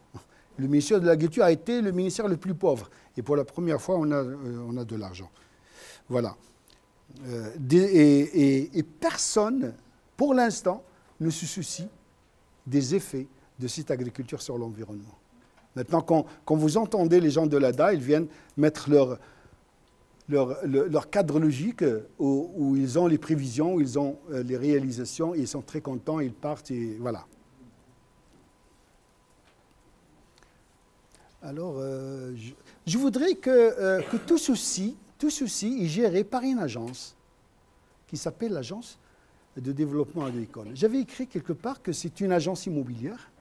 Le ministère de l'Agriculture a été le ministère le plus pauvre. Et pour la première fois, on a de l'argent. Voilà. Et personne, pour l'instant, ne se soucie des effets de cette agriculture sur l'environnement. Maintenant, quand vous entendez les gens de l'ADA, ils viennent mettre leur cadre logique où ils ont les prévisions, où ils ont les réalisations, et ils sont très contents, ils partent, et voilà. Alors, je voudrais que tout ceci est géré par une agence qui s'appelle l'Agence de développement agricole. J'avais écrit quelque part que c'est une agence immobilière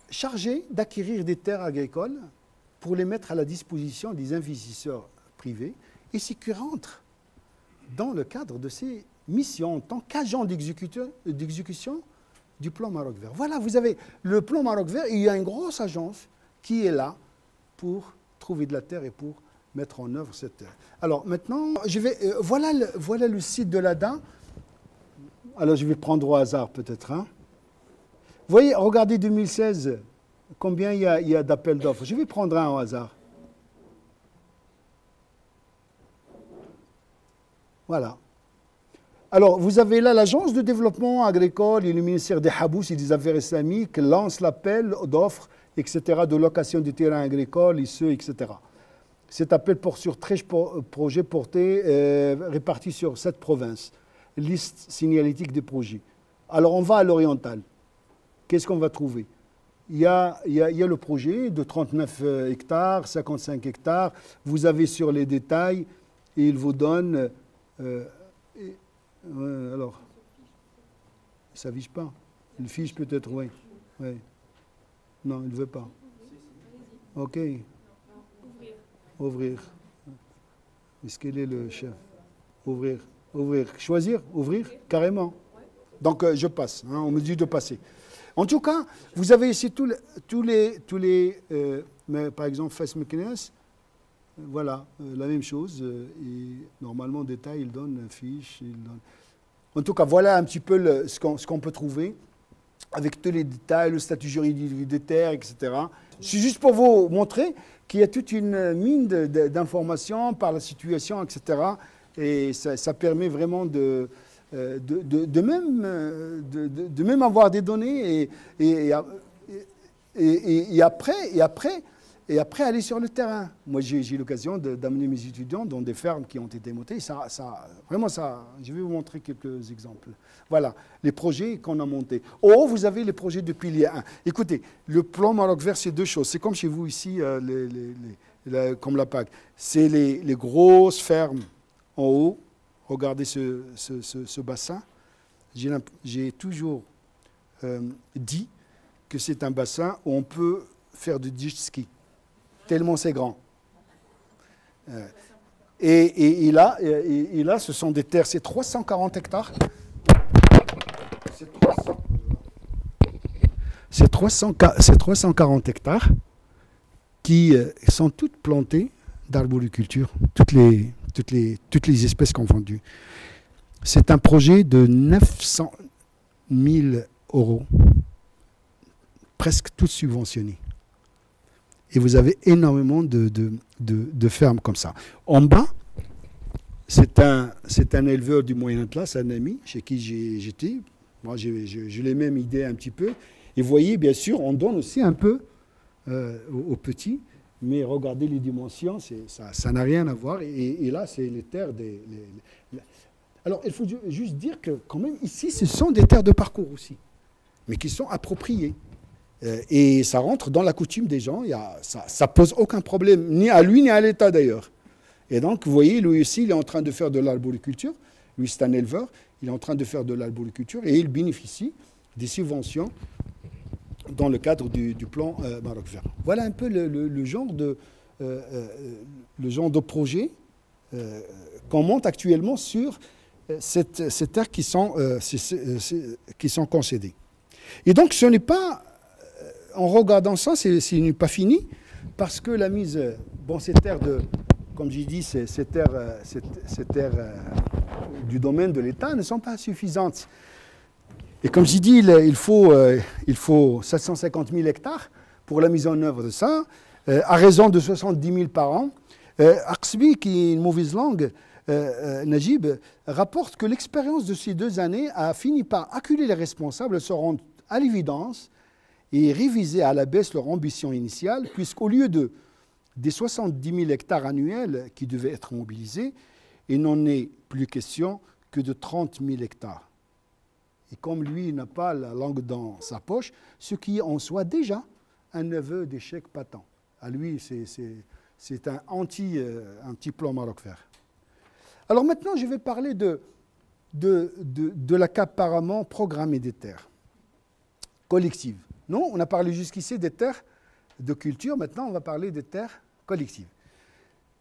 chargée d'acquérir des terres agricoles pour les mettre à la disposition des investisseurs privés, et c'est qui rentre dans le cadre de ces missions en tant qu'agent d'exécution du plan Maroc Vert. Voilà, vous avez le plan Maroc Vert, et il y a une grosse agence qui est là pour trouver de la terre et pour mettre en œuvre cette terre. Alors maintenant, voilà le site de l'ADA. Alors je vais prendre au hasard peut-être. Hein. Vous voyez, regardez 2016, combien il y a d'appels d'offres. Je vais prendre un au hasard. Voilà. Alors, vous avez là l'Agence de développement agricole et le ministère des Habous et des Affaires islamiques lance l'appel d'offres, etc., de location de terrains agricoles, etc. Cet appel porte sur 13 projets répartis sur 7 provinces. Liste signalétique des projets. Alors, on va à l'oriental. Qu'est-ce qu'on va trouver? Il y a le projet de 39 hectares, 55 hectares. Vous avez sur les détails, et il vous donne... alors, ça ne fiche pas. Il fiche peut-être, oui. Oui. Non, il ne veut pas. OK. Ouvrir. Est-ce qu'il est le chef? Ouvrir. Ouvrir. Choisir? Ouvrir? Carrément. Donc, je passe. Hein, on me dit de passer. En tout cas, vous avez ici tous les par exemple, Face Mechanism. Voilà, la même chose. Et normalement, détail, il donne fiche. En tout cas, voilà un petit peu ce qu'on peut trouver avec tous les détails, le statut juridique des terres, etc. C'est juste pour vous montrer qu'il y a toute une mine d'informations par la situation, etc. Et ça permet vraiment de même avoir des données et après aller sur le terrain. Moi, j'ai eu l'occasion d'amener mes étudiants dans des fermes qui ont été montées. Vraiment, je vais vous montrer quelques exemples. Voilà, les projets qu'on a montés. Oh, vous avez les projets de pilier 1. Écoutez, le plan Maroc Vert, c'est deux choses. C'est comme chez vous ici, comme la PAC. C'est les grosses fermes en haut. Regardez ce bassin. J'ai toujours dit que c'est un bassin où on peut faire du jet ski, tellement c'est grand. Et là, ce sont des terres, c'est 340 hectares. C'est 340 hectares qui sont toutes plantées d'arboriculture, toutes les espèces confondues. C'est un projet de 900 000 €, presque toutes subventionnées. Et vous avez énormément de fermes comme ça. En bas, c'est un éleveur du Moyen Atlas, un ami chez qui j'étais. Moi, j'ai les mêmes idées un petit peu. Et vous voyez, bien sûr, on donne aussi un peu aux petits. Mais regardez les dimensions, ça n'a rien à voir. Et là, c'est les terres Alors, il faut juste dire que, quand même, ici, ce sont des terres de parcours aussi, mais qui sont appropriées. Et ça rentre dans la coutume des gens. Ça ne pose aucun problème, ni à lui, ni à l'État, d'ailleurs. Et donc, vous voyez, lui aussi, il est en train de faire de l'arboriculture. Lui, c'est un éleveur. Il est en train de faire de l'arboriculture et il bénéficie des subventions dans le cadre du plan Maroc Vert. Voilà un peu le genre de projet qu'on monte actuellement sur ces terres qui sont concédées. Et donc, ce n'est pas, en regardant ça, ce n'est pas fini, parce que la mise, ces terres comme j'ai dit, ces terres du domaine de l'État ne sont pas suffisantes. Et comme j'ai dit, il faut 750 000 hectares pour la mise en œuvre de ça, à raison de 70 000 par an. Aqsbi, qui est une mauvaise langue, Najib, rapporte que l'expérience de ces 2 années a fini par acculer les responsables, se rendre à l'évidence et réviser à la baisse leur ambition initiale, puisqu'au lieu des 70 000 hectares annuels qui devaient être mobilisés, il n'en est plus question que de 30 000 hectares. Et comme lui n'a pas la langue dans sa poche, ce qui est en soi déjà un aveu d'échec patent. À lui, c'est un anti-plan Maroc Vert. Alors maintenant, je vais parler de l'accaparement programmé des terres collectives. Non, on a parlé jusqu'ici des terres de culture, maintenant on va parler des terres collectives.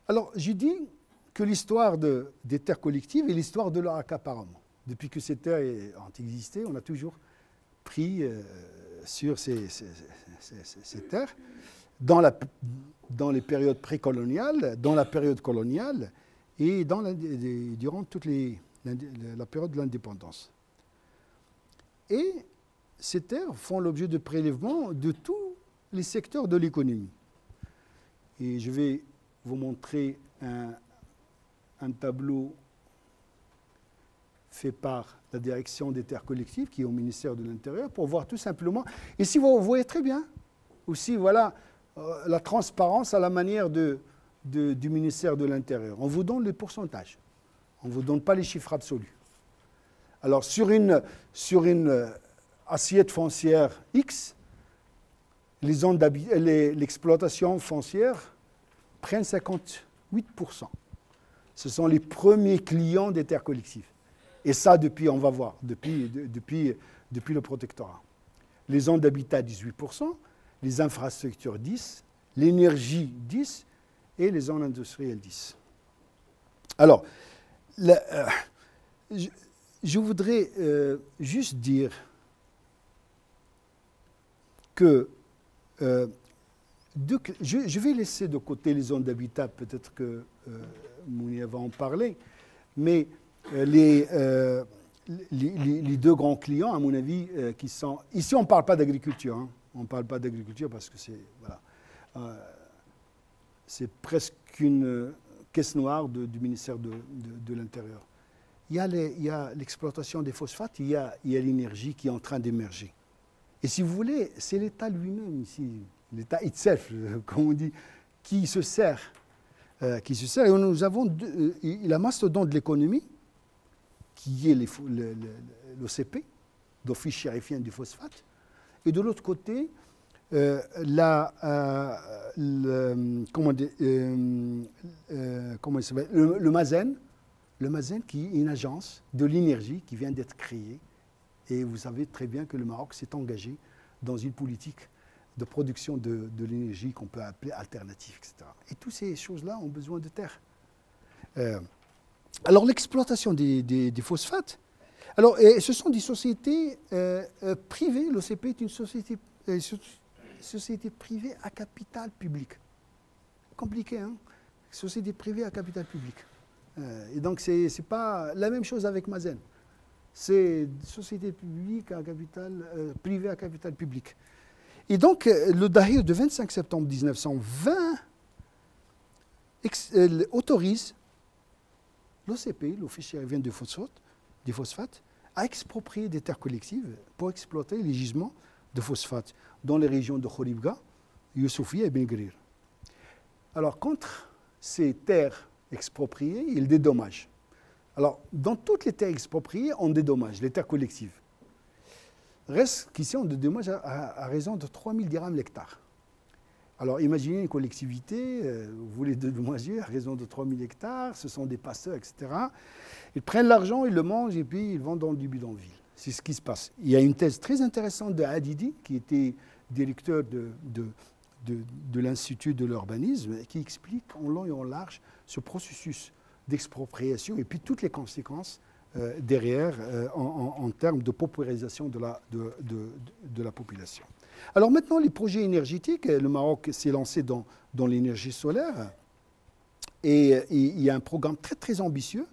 Alors, j'ai dit que l'histoire des terres collectives est l'histoire de leur accaparement. Depuis que ces terres ont existé, on a toujours pris sur ces terres dans les périodes précoloniales, dans la période coloniale et durant toute la période de l'indépendance. Et ces terres font l'objet de prélèvements de tous les secteurs de l'économie. Et je vais vous montrer un tableau fait par la direction des terres collectives, qui est au ministère de l'Intérieur, pour voir tout simplement. Et si vous voyez très bien, aussi, voilà, la transparence à la manière du ministère de l'Intérieur. On vous donne les pourcentages. On ne vous donne pas les chiffres absolus. Alors, sur une assiette foncière X, l'exploitation foncière prennent 58%. Ce sont les premiers clients des terres collectives. Et ça, on va voir, depuis le protectorat. Les zones d'habitat, 18%, les infrastructures, 10%, l'énergie, 10%, et les zones industrielles, 10%. Alors, je voudrais juste dire que je vais laisser de côté les zones d'habitat, peut-être que Mounia va en parler, mais les deux grands clients, à mon avis, qui sont... Ici, on ne parle pas d'agriculture. Hein. On ne parle pas d'agriculture parce que c'est... Voilà, c'est presque une caisse noire du ministère de l'Intérieur. Il y a l'exploitation des phosphates, il y a l'énergie qui est en train d'émerger. Et si vous voulez, c'est l'État lui-même ici, l'État itself, comme on dit, qui se sert. Et nous avons la mastodonte de l'économie, qui est l'OCP, d'Office chérifien du phosphate, et de l'autre côté, le MAZEN, qui est une agence de l'énergie qui vient d'être créée. Et vous savez très bien que le Maroc s'est engagé dans une politique de production de l'énergie qu'on peut appeler alternative, etc. Et toutes ces choses-là ont besoin de terre. Alors l'exploitation des phosphates, ce sont des sociétés privées. L'OCP est une société privée à capital public. Compliqué, hein? Société privée à capital public. Et donc c'est pas la même chose avec Mazen. C'est une société publique à capital, privée à capital public. Et donc, le Dahir de 25 septembre 1920 autorise l'OCP, l'Office chérifien des phosphates, à exproprier des terres collectives pour exploiter les gisements de phosphate dans les régions de Khoribga, Youssoufia et Ben Gurir. Alors, contre ces terres expropriées, il dédommage. Alors, dans toutes les terres expropriées, on dédommage, les terres collectives. Reste qu'ici, on dédommage à raison de 3000 dirhams l'hectare. Alors, imaginez une collectivité, vous voulez dédommager à raison de 3000 hectares, ce sont des passeurs, etc. Ils prennent l'argent, ils le mangent et puis ils vendent dans du bidonville. C'est ce qui se passe. Il y a une thèse très intéressante de Hadidi, qui était directeur de l'Institut de l'urbanisme, qui explique en long et en large ce processus d'expropriation et puis toutes les conséquences derrière en termes de paupérisation de la population. Alors maintenant, les projets énergétiques, le Maroc s'est lancé dans l'énergie solaire et il y a un programme très très ambitieux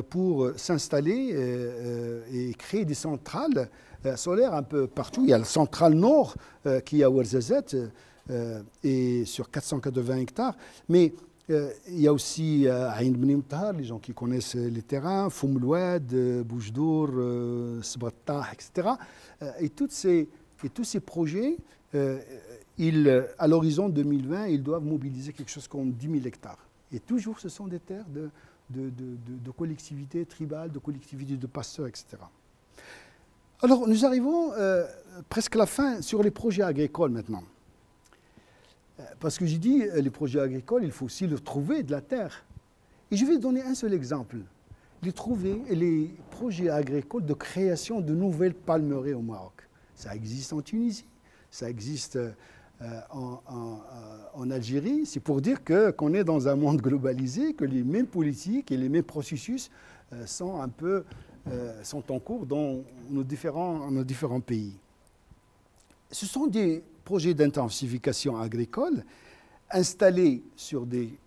pour s'installer et créer des centrales solaires un peu partout. Il y a la centrale nord qui est à Ouarzazate et sur 480 hectares, mais il y a aussi Aïn Bni Mtahar, les gens qui connaissent les terrains, Foumlouad, Boujdour, Sbattah, etc. Et tous ces projets, à l'horizon 2020, ils doivent mobiliser quelque chose comme 10 000 hectares. Et toujours, ce sont des terres de collectivités tribales, de collectivités de pasteurs, etc. Alors, nous arrivons presque à la fin sur les projets agricoles maintenant. Parce que j'ai dit, les projets agricoles, il faut aussi leur trouver de la terre. Et je vais donner un seul exemple. Les projets agricoles de création de nouvelles palmeraies au Maroc. Ça existe en Tunisie, ça existe en Algérie. C'est pour dire qu'on est dans un monde globalisé, que les mêmes politiques et les mêmes processus sont en cours dans nos différents pays. Ce sont des projets d'intensification agricole installés sur des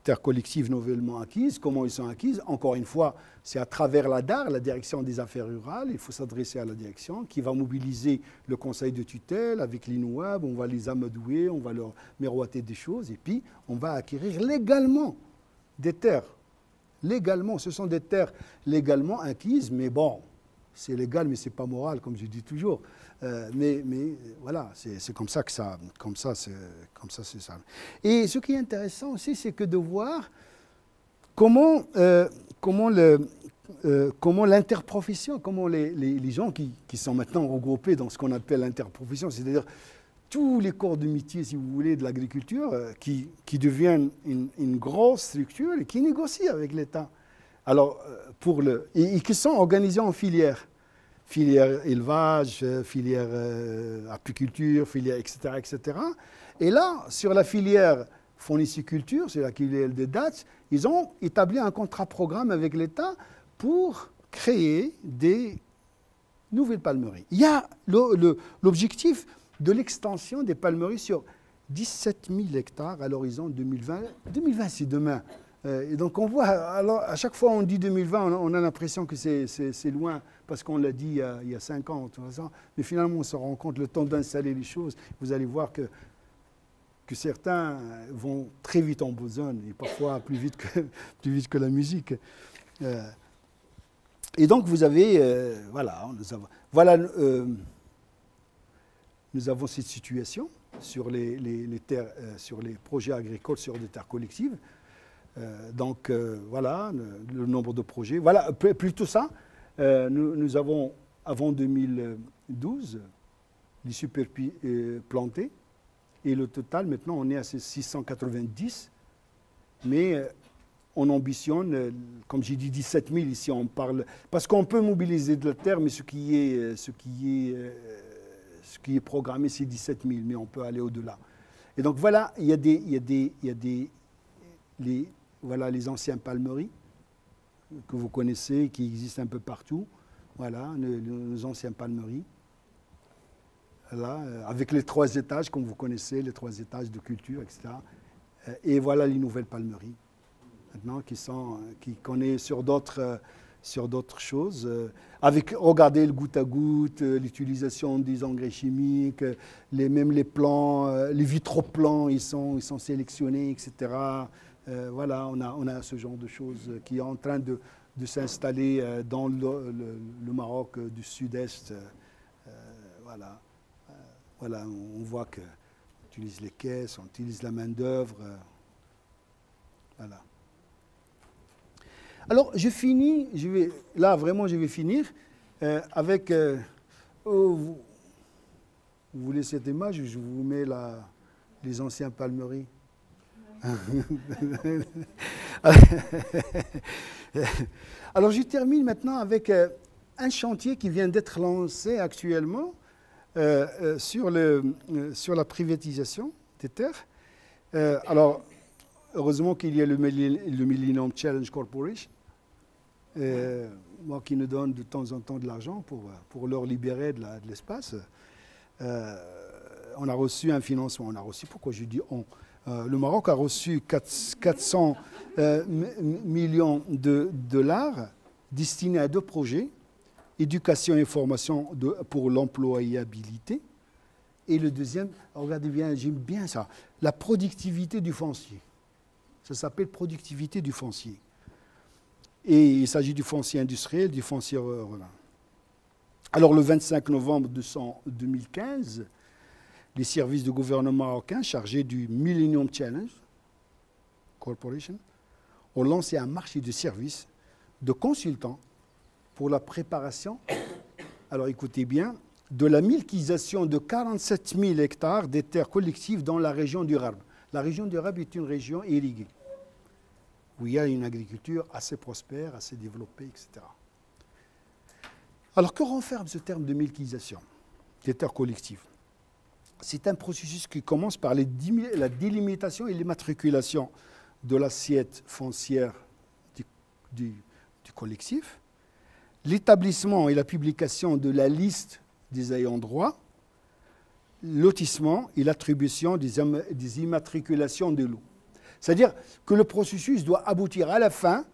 terres collectives nouvellement acquises. Comment ils sont acquises? Encore une fois, c'est à travers la DAR, la Direction des Affaires Rurales. Il faut s'adresser à la direction qui va mobiliser le conseil de tutelle avec les Nouab. On va les amadouer, on va leur miroiter des choses et puis on va acquérir légalement des terres légalement. Ce sont des terres légalement acquises, mais bon, c'est légal, mais c'est pas moral, comme je dis toujours. Mais voilà, c'est comme ça que ça, c'est ça. Et ce qui est intéressant aussi, c'est que de voir comment l'interprofession, comment les gens qui sont maintenant regroupés dans ce qu'on appelle l'interprofession, c'est-à-dire tous les corps de métier, si vous voulez, de l'agriculture, qui deviennent une grosse structure et qui négocient avec l'État. Alors, et qui sont organisés en filières. Filière élevage, filière apiculture, filière, etc., etc. Et là, sur la filière fourniciculture, c'est la filière des dates, ils ont établi un contrat-programme avec l'État pour créer des nouvelles palmeries. Il y a l'objectif de l'extension des palmeries sur 17 000 hectares à l'horizon 2020. 2020, c'est demain. Et donc on voit, alors à chaque fois on dit 2020, on a l'impression que c'est loin, parce qu'on l'a dit il y a 5 ans, mais finalement on se rend compte, le temps d'installer les choses, vous allez voir que certains vont très vite en besogne, et parfois plus vite que la musique. Et donc vous avez, nous avons cette situation sur les terres, sur les projets agricoles sur des terres collectives. Donc voilà, le nombre de projets. Voilà, plutôt ça, nous avons, avant 2012, les superficies plantées. Et le total, maintenant, on est à 690. Mais on ambitionne, comme j'ai dit, 17 000 ici, on parle. Parce qu'on peut mobiliser de la terre, mais ce qui est programmé, c'est 17 000, mais on peut aller au-delà. Et donc voilà, il y a les anciens palmeries que vous connaissez, qui existent un peu partout. Voilà, nos anciens palmeries. Là, avec les 3 étages, comme vous connaissez, les 3 étages de culture, etc. Et voilà les nouvelles palmeries, maintenant, qui connaissent sur d'autres choses. Regardez le goutte à goutte, l'utilisation des engrais chimiques, même les plants, les vitraux plans, ils sont sélectionnés, etc. Voilà, on a ce genre de choses qui est en train de s'installer dans le Maroc du sud-est. Voilà. Voilà, on voit qu'on utilise les caisses, on utilise la main-d'œuvre. Voilà. Alors, je finis, je vais finir avec. Vous voulez cette image? Je vous mets les anciens palmeries. Alors, je termine maintenant avec un chantier qui vient d'être lancé actuellement. Sur la privatisation des terres. Alors, heureusement qu'il y a le Millennium Challenge Corporation, qui nous donne de temps en temps de l'argent pour leur libérer de l'espace. On a reçu un financement. Pourquoi je dis on? Le Maroc a reçu 400 millions de dollars destinés à 2 projets. Éducation et formation pour l'employabilité. Et le deuxième, regardez bien, j'aime bien ça, la productivité du foncier. Ça s'appelle productivité du foncier. Et il s'agit du foncier industriel, du foncier urbain. Alors le 25 novembre 2015, les services du gouvernement marocain chargés du Millennium Challenge Corporation ont lancé un marché de services de consultants pour la préparation, alors écoutez bien, de la milquisation de 47 000 hectares des terres collectives dans la région du Rab. La région du Rab est une région irriguée, où il y a une agriculture assez prospère, assez développée, etc. Alors que renferme ce terme de milquisation des terres collectives? C'est un processus qui commence par la délimitation et l'immatriculation de l'assiette foncière du collectif, l'établissement et la publication de la liste des ayants droit, lotissement et l'attribution des immatriculations de lots. C'est-à-dire que le processus doit aboutir à la fin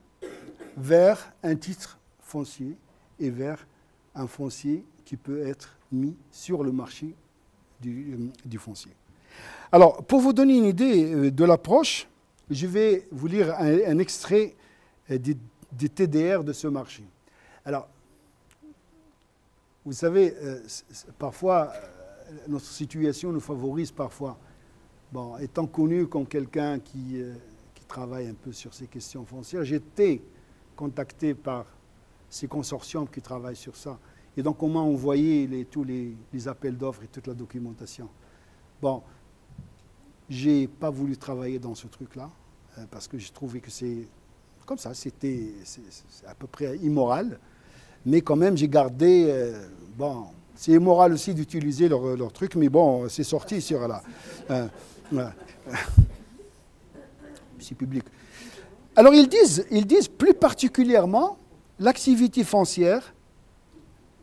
vers un titre foncier et vers un foncier qui peut être mis sur le marché du foncier. Alors, pour vous donner une idée de l'approche, je vais vous lire un extrait des TDR de ce marché. Alors, vous savez, parfois, notre situation nous favorise parfois. Bon, étant connu comme quelqu'un qui travaille un peu sur ces questions foncières, j'étais contacté par ces consortiums qui travaillent sur ça. Et donc, on m'a envoyé tous les appels d'offres et toute la documentation. Bon, je n'ai pas voulu travailler dans ce truc-là, parce que je trouvais que c'est comme ça, c'est à peu près immoral. Mais quand même, j'ai gardé... bon, c'est immoral aussi d'utiliser leur truc, mais bon, c'est sorti sur là. C'est public. Alors, ils disent plus particulièrement, l'activité foncière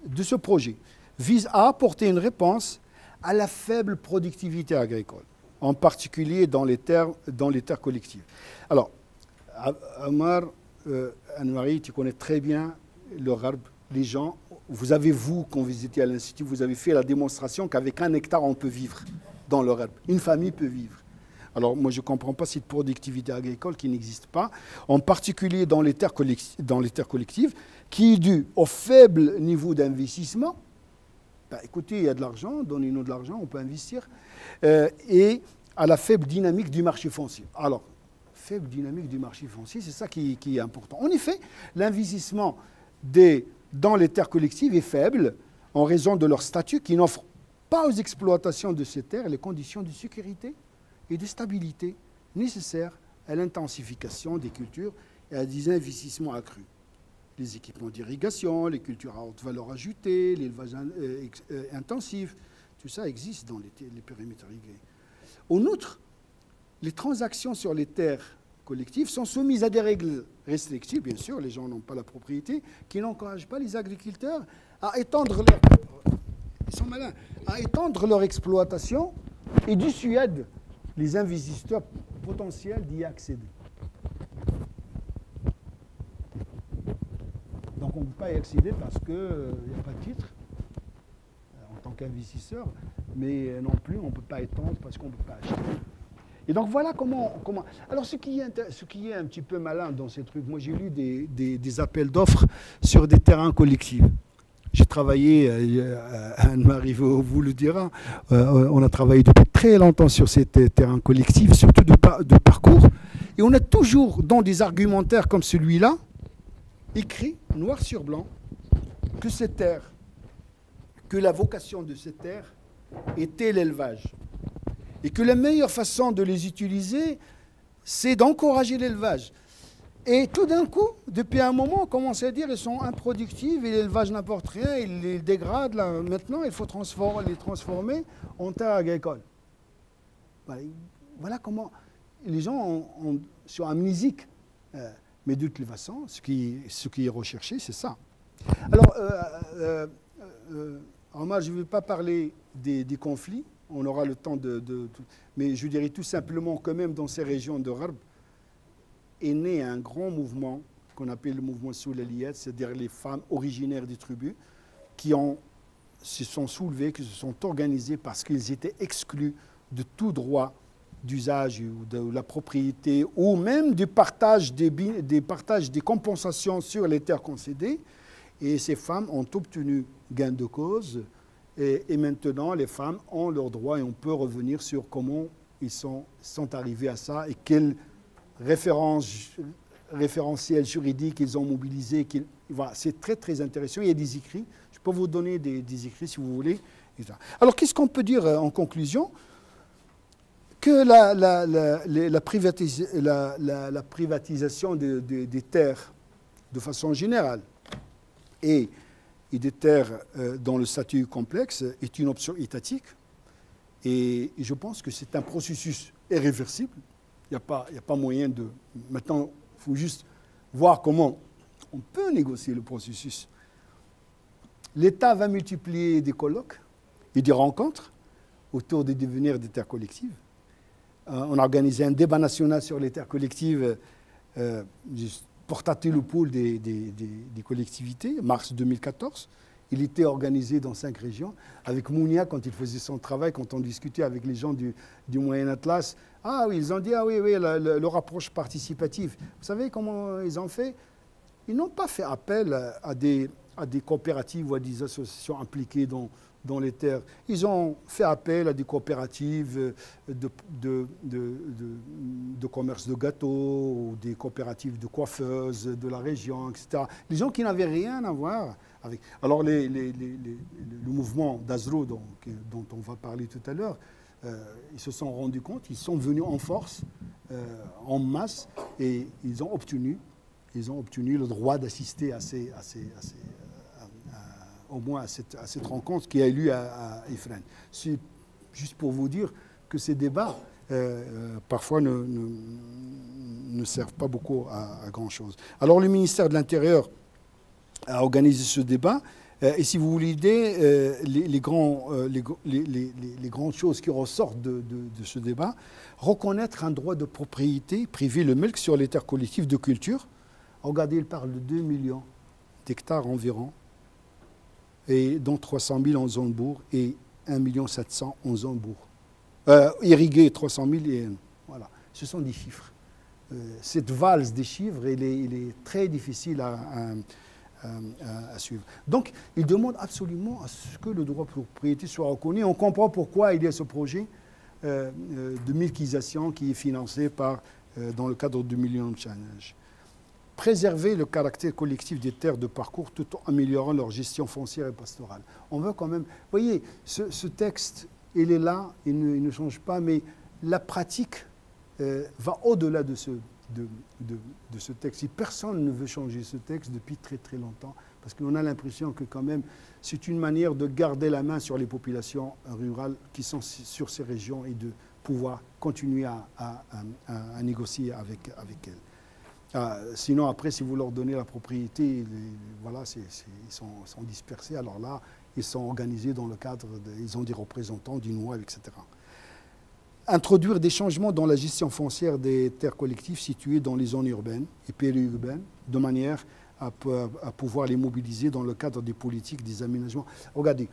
de ce projet vise à apporter une réponse à la faible productivité agricole, en particulier dans les terres collectives. Alors, Omar, Anne-Marie, tu connais très bien le Gharb. Les gens, vous, quand vous étiez à l'Institut, vous avez fait la démonstration qu'avec 1 hectare, on peut vivre dans le Gharb. Une famille peut vivre. Alors, moi, je ne comprends pas cette productivité agricole qui n'existe pas, en particulier dans les terres collectives, qui est due au faible niveau d'investissement. Ben, écoutez, il y a de l'argent, donnez-nous de l'argent, on peut investir, et à la faible dynamique du marché foncier. Alors, faible dynamique du marché foncier, c'est ça qui est important. En effet, l'investissement dans les terres collectives est faible en raison de leur statut qui n'offre pas aux exploitations de ces terres les conditions de sécurité et de stabilité nécessaires à l'intensification des cultures et à des investissements accrus. Les équipements d'irrigation, les cultures à haute valeur ajoutée, l'élevage intensif, tout ça existe dans les périmètres irrigués. En outre, les transactions sur les terres collectives sont soumises à des règles restrictives, bien sûr, les gens n'ont pas la propriété, qui n'encouragent pas les agriculteurs à étendre leur exploitation et dissuadent les investisseurs potentiels d'y accéder. Donc on ne peut pas y accéder parce qu'il n'y a pas de titre en tant qu'investisseur, mais non plus on ne peut pas étendre parce qu'on ne peut pas acheter. Et donc voilà comment... Alors ce qui est un petit peu malin dans ces trucs, moi j'ai lu des appels d'offres sur des terrains collectifs. J'ai travaillé, Anne-Marie vous le dira, on a travaillé depuis très longtemps sur ces terrains collectifs, surtout de parcours. Et on a toujours, dans des argumentaires comme celui-là, écrit, noir sur blanc, que ces terres, que la vocation de ces terres était l'élevage. Et que la meilleure façon de les utiliser, c'est d'encourager l'élevage. Et tout d'un coup, depuis un moment, on commence à dire qu'ils sont improductifs et l'élevage n'apporte rien, il les dégrade. Là. Maintenant, il faut les transformer en terres agricoles. Voilà comment les gens sont amnésiques. Mais de toute façon, ce qui est recherché, c'est ça. Alors, Omar, je ne vais pas parler des conflits. On aura le temps mais je dirais tout simplement que même dans ces régions de Gharb, est né un grand mouvement qu'on appelle le mouvement Soulaliyat, c'est-à-dire les femmes originaires des tribus qui se sont soulevées, qui se sont organisées parce qu'ils étaient exclus de tout droit d'usage ou de la propriété ou même du partage des compensations sur les terres concédées. Et ces femmes ont obtenu gain de cause. Et maintenant, les femmes ont leurs droits et on peut revenir sur comment ils sont arrivés à ça et quels référentiels juridiques ils ont mobilisés. Voilà, c'est très, très intéressant. Il y a des écrits. Je peux vous donner des écrits si vous voulez. Alors, qu'est-ce qu'on peut dire en conclusion? Que la privatisation des terres de façon générale et des terres dans le statut complexe est une option étatique. Et je pense que c'est un processus irréversible. Il n'y a pas moyen de... Maintenant, il faut juste voir comment on peut négocier le processus. L'État va multiplier des colloques et des rencontres autour des devenirs des terres collectives. On a organisé un débat national sur les terres collectives pour tâter le pouls des collectivités, mars 2014. Il était organisé dans 5 régions. Avec Mounia, quand il faisait son travail, quand on discutait avec les gens du Moyen Atlas, ah oui, ils ont dit, ah oui, oui, leur approche participative. Vous savez comment ils ont fait? Ils n'ont pas fait appel à des coopératives ou à des associations impliquées dans les terres. Ils ont fait appel à des coopératives de commerce de gâteaux, ou des coopératives de coiffeuses de la région, etc. Les gens qui n'avaient rien à voir avec... Alors le mouvement d'Azrou dont on va parler tout à l'heure, ils se sont rendus compte, ils sont venus en force, en masse, et ils ont obtenu le droit d'assister au moins à cette rencontre qui a eu lieu à Ifrane. C'est juste pour vous dire que ces débats, parfois, ne servent pas beaucoup à grand-chose. Alors, le ministère de l'Intérieur a organisé ce débat. Et si vous voulez l'idée, les grandes choses qui ressortent de ce débat, reconnaître un droit de propriété privée, le MELC, sur les terres collectives de culture. Regardez, il parle de 2 millions d'hectares environ, et dont 300 000 en zone bourg et 1 700 000 en zone bourg. Irrigués 300 000 et voilà. Ce sont des chiffres. Cette valse des chiffres, elle est très difficile à suivre. Donc, il demande absolument à ce que le droit de propriété soit reconnu. On comprend pourquoi il y a ce projet de milquisation qui est financé dans le cadre du Millennium Challenge. Préserver le caractère collectif des terres de parcours tout en améliorant leur gestion foncière et pastorale. On veut quand même... Vous voyez, ce texte, il est là, il ne change pas, mais la pratique va au-delà de ce texte. Et personne ne veut changer ce texte depuis très très longtemps, parce qu'on a l'impression que quand même, c'est une manière de garder la main sur les populations rurales qui sont sur ces régions et de pouvoir continuer à négocier avec elles. Sinon, après, si vous leur donnez la propriété, voilà, ils sont dispersés. Alors là, ils sont organisés dans le cadre, ils ont des représentants d'une loi, etc. Introduire des changements dans la gestion foncière des terres collectives situées dans les zones urbaines et périurbaines, de manière à pouvoir les mobiliser dans le cadre des politiques, des aménagements. Regardez,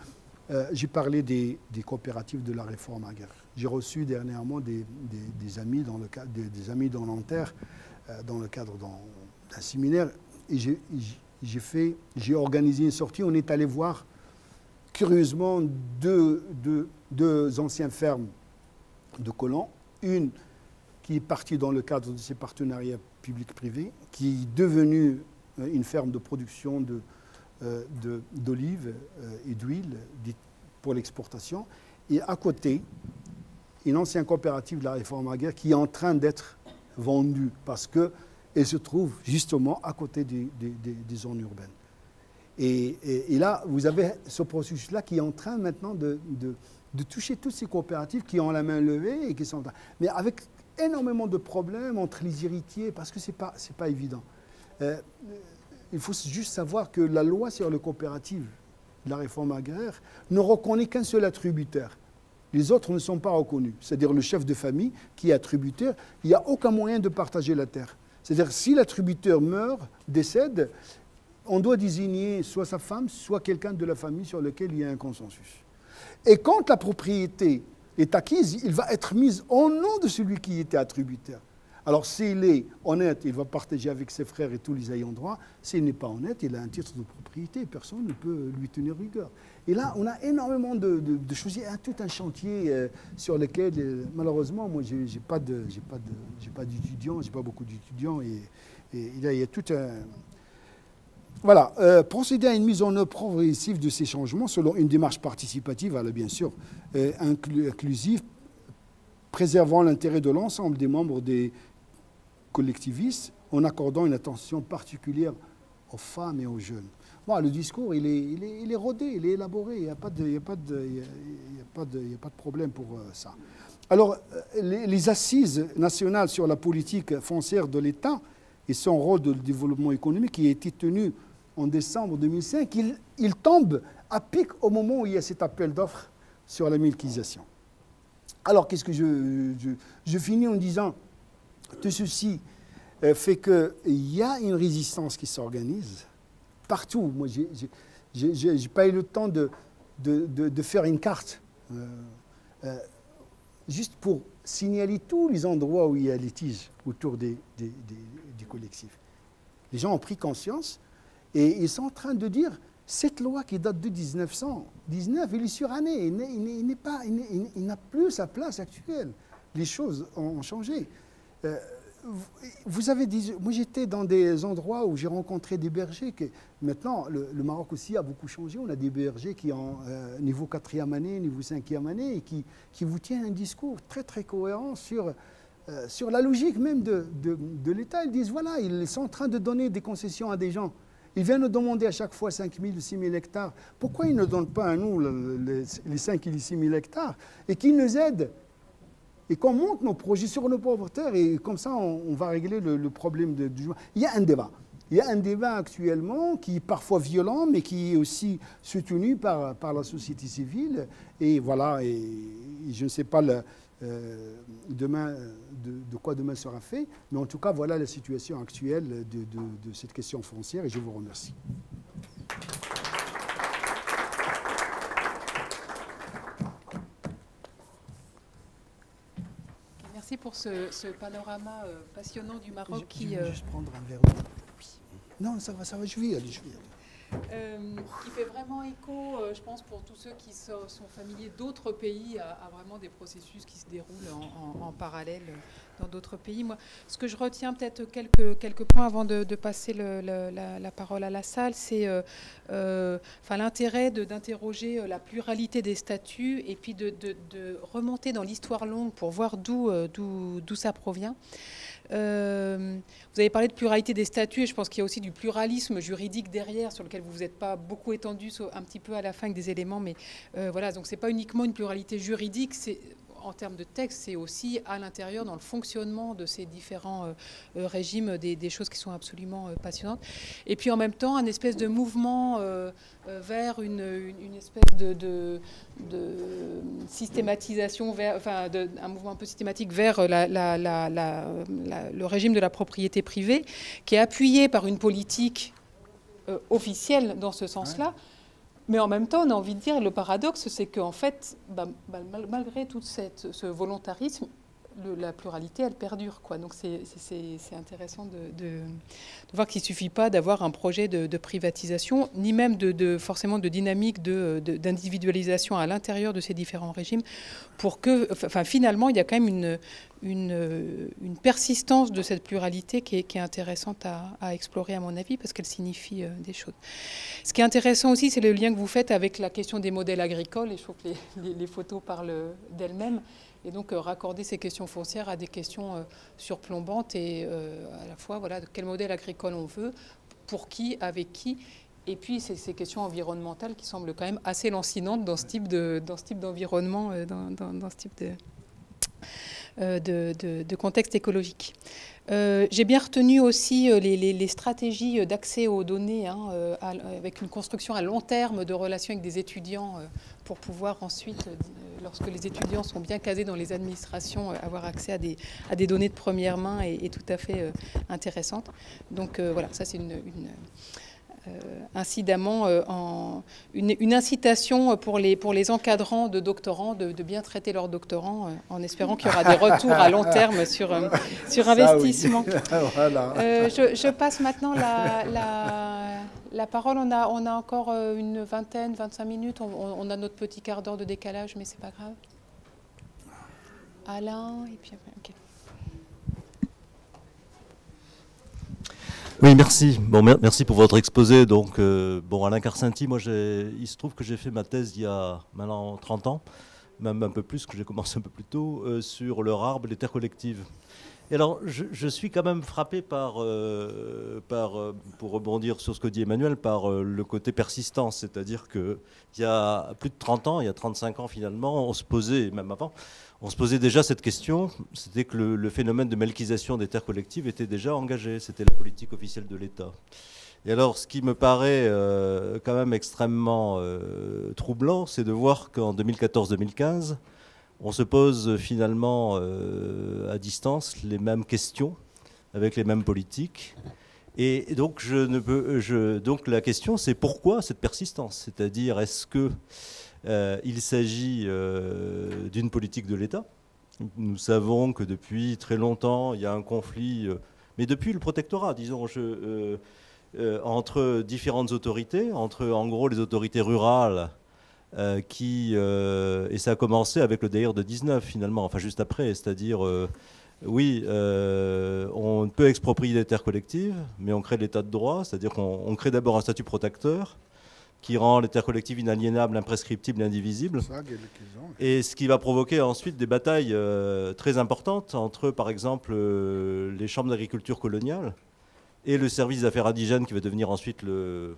j'ai parlé des coopératives de la réforme agraire. J'ai reçu dernièrement des amis des amis dans Nanterre, dans le cadre d'un séminaire, et j'ai organisé une sortie. On est allé voir, curieusement, deux anciennes fermes de colons. Une qui est partie dans le cadre de ces partenariats publics-privés, qui est devenue une ferme de production d'olives et d'huile pour l'exportation. Et à côté, une ancienne coopérative de la réforme agraire qui est en train d'être vendue parce qu'elle se trouve justement à côté des zones urbaines. Et là, vous avez ce processus-là qui est en train maintenant de toucher toutes ces coopératives qui ont la main levée et qui sont... Mais avec énormément de problèmes entre les héritiers, parce que ce n'est pas évident. Il faut juste savoir que la loi sur les coopératives de la réforme agraire ne reconnaît qu'un seul attributaire. Les autres ne sont pas reconnus. C'est-à-dire le chef de famille qui est attributaire, il n'y a aucun moyen de partager la terre. C'est-à-dire si l'attributaire meurt, décède, on doit désigner soit sa femme, soit quelqu'un de la famille sur lequel il y a un consensus. Et quand la propriété est acquise, il va être mise au nom de celui qui était attributaire. Alors s'il est honnête, il va partager avec ses frères et tous les ayants droit. S'il n'est pas honnête, il a un titre de propriété. Personne ne peut lui tenir rigueur. Et là, on a énormément de choses. Il y a tout un chantier sur lequel, malheureusement, moi, j'ai pas d'étudiants, j'ai pas beaucoup d'étudiants. Et il y a tout un... Voilà, procéder à une mise en œuvre progressive de ces changements selon une démarche participative, alors bien sûr, inclusive, préservant l'intérêt de l'ensemble des membres des collectivistes, en accordant une attention particulière aux femmes et aux jeunes. Bon, le discours, il est rodé, il est élaboré, il n'y a pas de problème pour ça. Alors, les assises nationales sur la politique foncière de l'État et son rôle de développement économique qui a été tenu en décembre 2005, il tombe à pic au moment où il y a cet appel d'offres sur la milquisation. Alors, qu'est-ce que je finis en disant, tout ceci fait qu'il y a une résistance qui s'organise partout. Moi, J'ai pas eu le temps de faire une carte, juste pour signaler tous les endroits où il y a litige autour du collectif. Les gens ont pris conscience et ils sont en train de dire cette loi qui date de 1919, elle est surannée, il n'a plus sa place actuelle. Les choses ont changé. Vous avez dit, moi j'étais dans des endroits où j'ai rencontré des bergers. Maintenant, le Maroc aussi a beaucoup changé. On a des bergers qui ont niveau 4e année, niveau 5e année, et qui vous tiennent un discours très très cohérent sur la logique même de l'État. Ils disent, voilà, ils sont en train de donner des concessions à des gens. Ils viennent nous demander à chaque fois 5 000 ou 6 000 hectares. Pourquoi ils ne donnent pas à nous les 5 et les 6 000 hectares et qu'ils nous aident et qu'on monte nos projets sur nos pauvres terres et comme ça on va régler le problème du jour. Il y a un débat. Il y a un débat actuellement qui est parfois violent mais qui est aussi soutenu par la société civile. Et voilà, et je ne sais pas demain, de quoi demain sera fait, mais en tout cas voilà la situation actuelle de cette question foncière et je vous remercie. Merci pour ce panorama passionnant du Maroc Je vais juste prendre un verre d'eau. Oui. Non, ça va, je vais y aller. Qui fait vraiment écho, je pense, pour tous ceux qui sont familiers d'autres pays, à vraiment des processus qui se déroulent en parallèle dans d'autres pays. Moi, ce que je retiens peut-être quelques points avant de passer la parole à la salle, c'est l'intérêt d'interroger la pluralité des statuts et puis de remonter dans l'histoire longue pour voir d'où ça provient. Vous avez parlé de pluralité des statuts et je pense qu'il y a aussi du pluralisme juridique derrière sur lequel vous vous êtes pas beaucoup étendu un petit peu à la fin avec des éléments, mais voilà, donc c'est pas uniquement une pluralité juridique, c'est en termes de texte, c'est aussi à l'intérieur, dans le fonctionnement de ces différents régimes, des choses qui sont absolument passionnantes. Et puis en même temps, un espèce de mouvement vers une espèce de systématisation, un mouvement un peu systématique vers le régime de la propriété privée, qui est appuyé par une politique officielle dans ce sens-là. Mais en même temps, on a envie de dire, le paradoxe, c'est qu'en fait, malgré tout ce volontarisme, la pluralité, elle perdure, quoi. Donc c'est intéressant de voir qu'il ne suffit pas d'avoir un projet de privatisation, ni même forcément de dynamique d'individualisation à l'intérieur de ces différents régimes, pour que, finalement, il y a quand même une persistance de cette pluralité qui est intéressante à explorer, à mon avis, parce qu'elle signifie des choses. Ce qui est intéressant aussi, c'est le lien que vous faites avec la question des modèles agricoles, et je trouve que les photos parlent d'elles-mêmes. Et donc raccorder ces questions foncières à des questions surplombantes et à la fois, voilà, de quel modèle agricole on veut, pour qui, avec qui. Et puis ces questions environnementales qui semblent quand même assez lancinantes dans ce type d'environnement, dans ce type de contexte écologique. J'ai bien retenu aussi les stratégies d'accès aux données, avec une construction à long terme de relations avec des étudiants pour pouvoir ensuite, lorsque les étudiants sont bien casés dans les administrations, avoir accès à des données de première main et tout à fait intéressantes. Donc voilà, ça c'est incidemment une incitation pour les encadrants de doctorants de bien traiter leurs doctorants en espérant qu'il y aura des retours à long terme sur investissement. Oui. Voilà. Je passe maintenant la parole. On a encore une 25 minutes. On a notre petit quart d'heure de décalage, mais c'est pas grave. Alain, et puis après, ok. Oui, merci. Bon, merci pour votre exposé. Donc, Alain Karcinti, moi, il se trouve que j'ai fait ma thèse il y a maintenant 30 ans, même un peu plus, que j'ai commencé un peu plus tôt, sur le RARB, les terres collectives. Et alors, je suis quand même frappé pour rebondir sur ce que dit Emmanuel, par le côté persistant. C'est-à-dire qu'il y a plus de 30 ans, il y a 35 ans finalement, on se posait, même avant, on se posait déjà cette question, c'était que le phénomène de melkisation des terres collectives était déjà engagé, c'était la politique officielle de l'État. Et alors, ce qui me paraît quand même extrêmement troublant, c'est de voir qu'en 2014-2015, on se pose finalement à distance les mêmes questions, avec les mêmes politiques, Et donc, donc la question, c'est pourquoi cette persistance? C'est-à-dire, est-ce que il s'agit d'une politique de l'État? Nous savons que depuis très longtemps, il y a un conflit, mais depuis le protectorat, disons, entre différentes autorités, entre en gros les autorités rurales, et ça a commencé avec le Daïr de 19 finalement, enfin juste après, c'est-à-dire oui, on peut exproprier des terres collectives, mais on crée l'état de droit, c'est-à-dire qu'on crée d'abord un statut protecteur qui rend les terres collectives inaliénables, imprescriptibles, indivisibles. Et ce qui va provoquer ensuite des batailles très importantes entre, par exemple, les chambres d'agriculture coloniales et le service des affaires indigènes qui va devenir ensuite le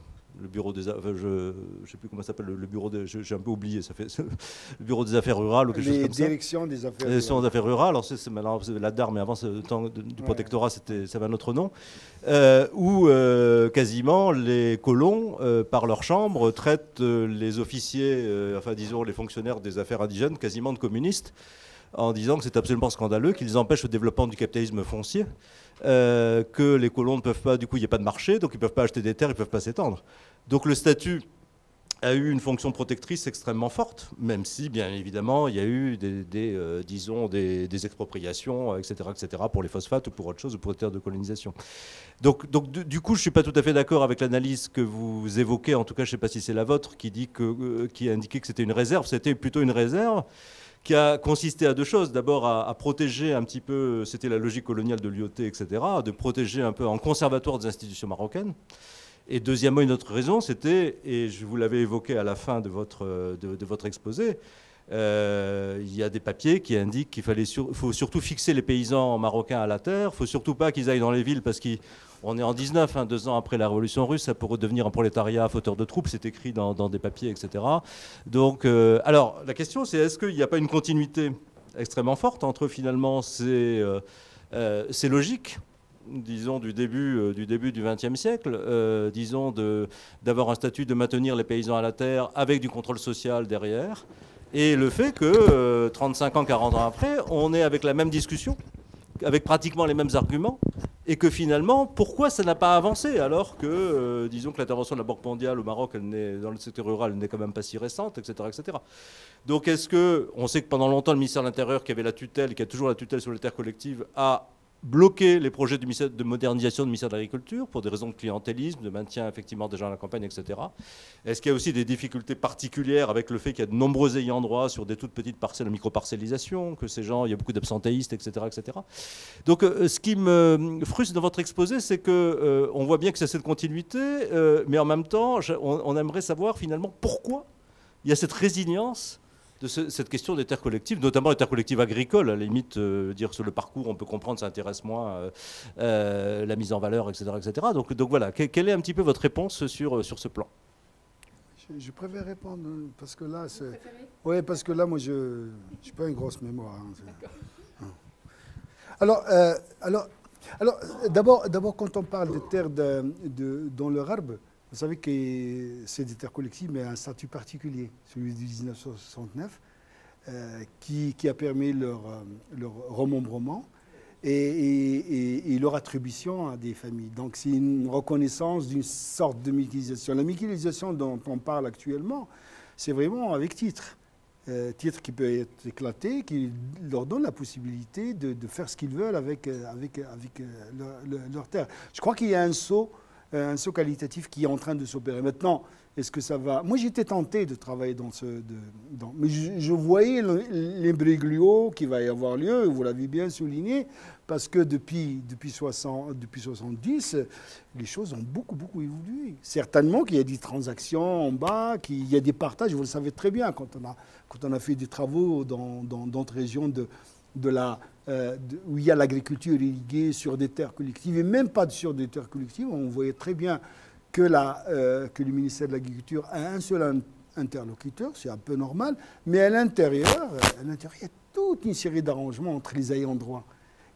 bureau des affaires, je ne sais plus comment ça s'appelle, le bureau j'ai un peu oublié, ça fait le bureau des affaires rurales ou quelque chose comme ça. Les directions des affaires rurales. Les directions des affaires rurales, alors c'est maintenant la DAR, mais avant le temps du protectorat, ça avait un autre nom, où quasiment les colons, par leur chambre, traitent les officiers, enfin disons les fonctionnaires des affaires indigènes, quasiment de communistes, en disant que c'est absolument scandaleux, qu'ils empêchent le développement du capitalisme foncier, que les colons ne peuvent pas, du coup il n'y a pas de marché, donc ils ne peuvent pas acheter des terres, ils ne peuvent pas s'étendre. Donc le statut a eu une fonction protectrice extrêmement forte, même si, bien évidemment, il y a eu des expropriations, etc., pour les phosphates ou pour autre chose, ou pour les terres de colonisation. Donc du coup, je ne suis pas tout à fait d'accord avec l'analyse que vous évoquez, en tout cas, je ne sais pas si c'est la vôtre, qui indiquait que c'était une réserve. C'était plutôt une réserve qui a consisté à deux choses. D'abord, à protéger un petit peu, c'était la logique coloniale de l'IOT, etc., de protéger un peu en conservatoire des institutions marocaines. Et deuxièmement, une autre raison, c'était, et je vous l'avais évoqué à la fin de votre exposé, il y a des papiers qui indiquent qu'il faut surtout fixer les paysans marocains à la terre, il ne faut surtout pas qu'ils aillent dans les villes parce qu'on est en 19, 2 ans après la Révolution russe, ça pourrait devenir un prolétariat fauteur de troupes, c'est écrit dans des papiers, etc. Donc, alors, la question, c'est est-ce qu'il n'y a pas une continuité extrêmement forte entre finalement ces logiques, disons, du début du XXe siècle, disons, d'avoir un statut de maintenir les paysans à la terre avec du contrôle social derrière, et le fait que 35 ans, 40 ans après, on est avec la même discussion, avec pratiquement les mêmes arguments, et que finalement, pourquoi ça n'a pas avancé alors que, disons que l'intervention de la Banque mondiale au Maroc, dans le secteur rural, elle n'est quand même pas si récente, etc., etc. Donc est-ce que, on sait que pendant longtemps, le ministère de l'Intérieur, qui avait la tutelle, qui a toujours la tutelle sur les terres collectives, a bloquer les projets de modernisation du ministère de l'Agriculture pour des raisons de clientélisme, de maintien effectivement des gens à la campagne, etc. Est-ce qu'il y a aussi des difficultés particulières avec le fait qu'il y a de nombreux ayants droit sur des toutes petites parcelles de micro-parcellisation, que ces gens, il y a beaucoup d'absentéistes, etc., etc. Donc ce qui me frustre dans votre exposé, c'est qu'on voit bien que c'est cette continuité, mais en même temps, on aimerait savoir finalement pourquoi il y a cette résilience de cette question des terres collectives, notamment les terres collectives agricoles, à la limite, dire sur le parcours, on peut comprendre, ça intéresse moins la mise en valeur, etc. etc. Donc voilà, quelle est un petit peu votre réponse sur ce plan? Je préfère répondre, parce que là, oui, parce que là, moi, je n'ai pas une grosse mémoire. Alors, d'abord, quand on parle de terres dans le Harb, vous savez que c'est des terres collectives, mais à un statut particulier, celui de 1969, qui a permis leur remembrement et leur attribution à des familles. Donc c'est une reconnaissance d'une sorte de mécanisation. La mécanisation dont on parle actuellement, c'est vraiment avec titre. Titre qui peut être éclaté, qui leur donne la possibilité de faire ce qu'ils veulent avec leur terre. Je crois qu'il y a un saut qualitatif qui est en train de s'opérer. Maintenant, est-ce que ça va... Moi, j'étais tenté de travailler mais je voyais l'imbroglio qui va y avoir lieu, vous l'avez bien souligné, parce que depuis 70, les choses ont beaucoup évolué. Certainement qu'il y a des transactions en bas, qu'il y a des partages, vous le savez très bien, quand on a fait des travaux dans d'autres régions où il y a l'agriculture irriguée sur des terres collectives, et même pas sur des terres collectives, on voyait très bien que le ministère de l'Agriculture a un seul interlocuteur, c'est un peu normal, mais à l'intérieur, il y a toute une série d'arrangements entre les ayants droit.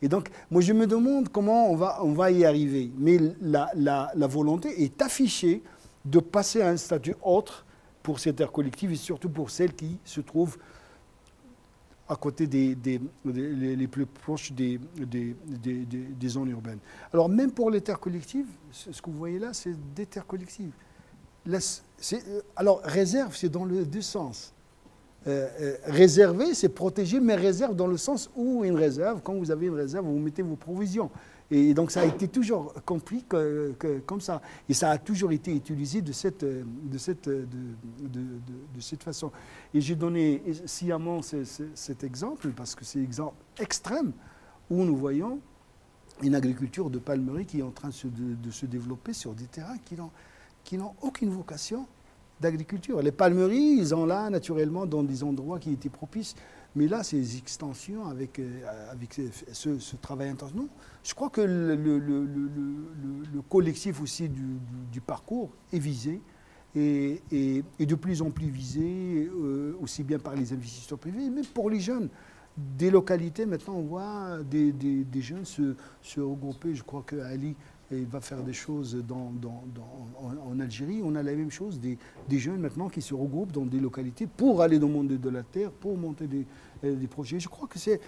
Et donc, moi, je me demande comment on va y arriver. Mais la volonté est affichée de passer à un statut autre pour ces terres collectives, et surtout pour celles qui se trouvent à côté les plus proches des zones urbaines. Alors même pour les terres collectives, ce que vous voyez là, c'est des terres collectives. Alors réserve, c'est dans les deux sens. Réserver, c'est protéger, mais réserve dans le sens où une réserve, quand vous avez une réserve, vous mettez vos provisions. Et donc ça a été toujours compris comme ça. Et ça a toujours été utilisé de cette façon. Et j'ai donné sciemment cet exemple, parce que c'est un exemple extrême, où nous voyons une agriculture de palmerie qui est en train de se développer sur des terrains qui n'ont aucune vocation d'agriculture. Les palmeries, ils ont là naturellement dans des endroits qui étaient propices. Mais là, ces extensions avec ce travail intensif. Non, je crois que le collectif aussi du parcours est visé et de plus en plus visé, aussi bien par les investisseurs privés, mais pour les jeunes. Des localités, maintenant, on voit des jeunes se regrouper. Je crois qu'Ali va faire des choses en Algérie. On a la même chose, des jeunes maintenant qui se regroupent dans des localités pour aller dans le monde de la terre, pour monter des projets. Je crois que c'est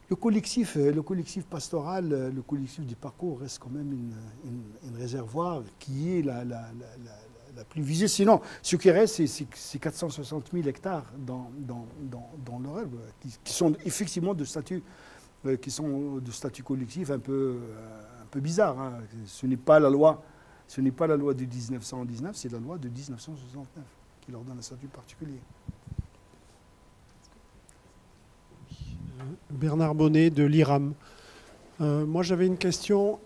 le collectif pastoral, le collectif du parcours reste quand même une réservoir qui est la plus visée. Sinon, ce qui reste, c'est 460 000 hectares dans l'Orel, qui sont effectivement de statut collectif un peu bizarre. Hein. Ce n'est pas la loi de 1919, c'est la loi de 1969 qui leur donne un statut particulier. Bernard Bonnet de l'IRAM. Moi, j'avais une question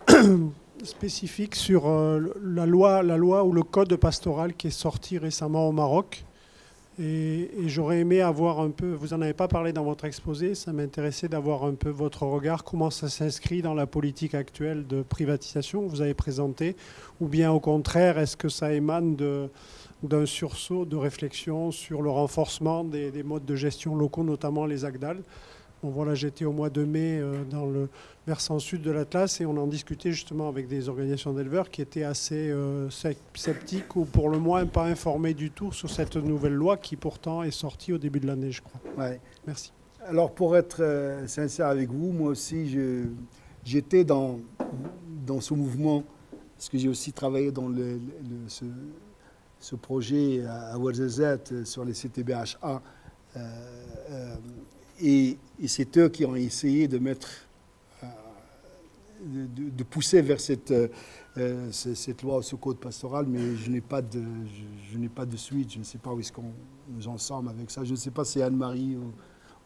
spécifique sur la loi ou le code pastoral qui est sorti récemment au Maroc. Et j'aurais aimé avoir un peu, vous n'en avez pas parlé dans votre exposé, ça m'intéressait d'avoir un peu votre regard, comment ça s'inscrit dans la politique actuelle de privatisation que vous avez présentée, ou bien au contraire, est-ce que ça émane d'un sursaut de réflexion sur le renforcement des modes de gestion locaux, notamment les AGDAL. Bon, voilà, j'étais au mois de mai dans le versant sud de l'Atlas et on en discutait justement avec des organisations d'éleveurs qui étaient assez sceptiques ou pour le moins pas informés du tout sur cette nouvelle loi qui pourtant est sortie au début de l'année, je crois. Ouais. Merci. Alors pour être sincère avec vous, moi aussi j'étais dans ce mouvement parce que j'ai aussi travaillé dans ce projet à Ouarzazate sur les CTBHA. Et c'est eux qui ont essayé de pousser vers cette loi, ce code pastoral, mais je n'ai pas de suite. Je ne sais pas où est-ce qu'on nous en sommes avec ça. Je ne sais pas si c'est Anne-Marie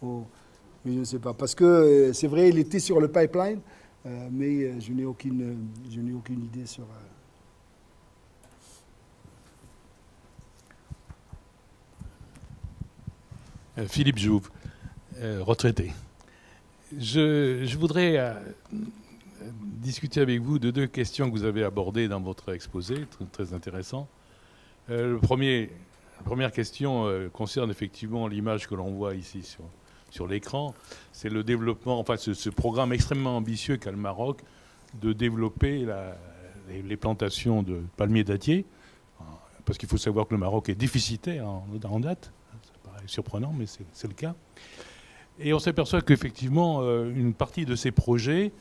mais je ne sais pas. Parce que c'est vrai, il était sur le pipeline, mais je n'ai aucune idée sur... Philippe Jouve. Retraité. Je voudrais discuter avec vous de deux questions que vous avez abordées dans votre exposé, très intéressant. La première question concerne effectivement l'image que l'on voit ici sur l'écran. C'est le développement, enfin ce programme extrêmement ambitieux qu'a le Maroc de développer les plantations de palmiers dattiers, parce qu'il faut savoir que le Maroc est déficitaire en date. Ça paraît surprenant, mais c'est le cas. Et on s'aperçoit qu'effectivement, une partie de ces projets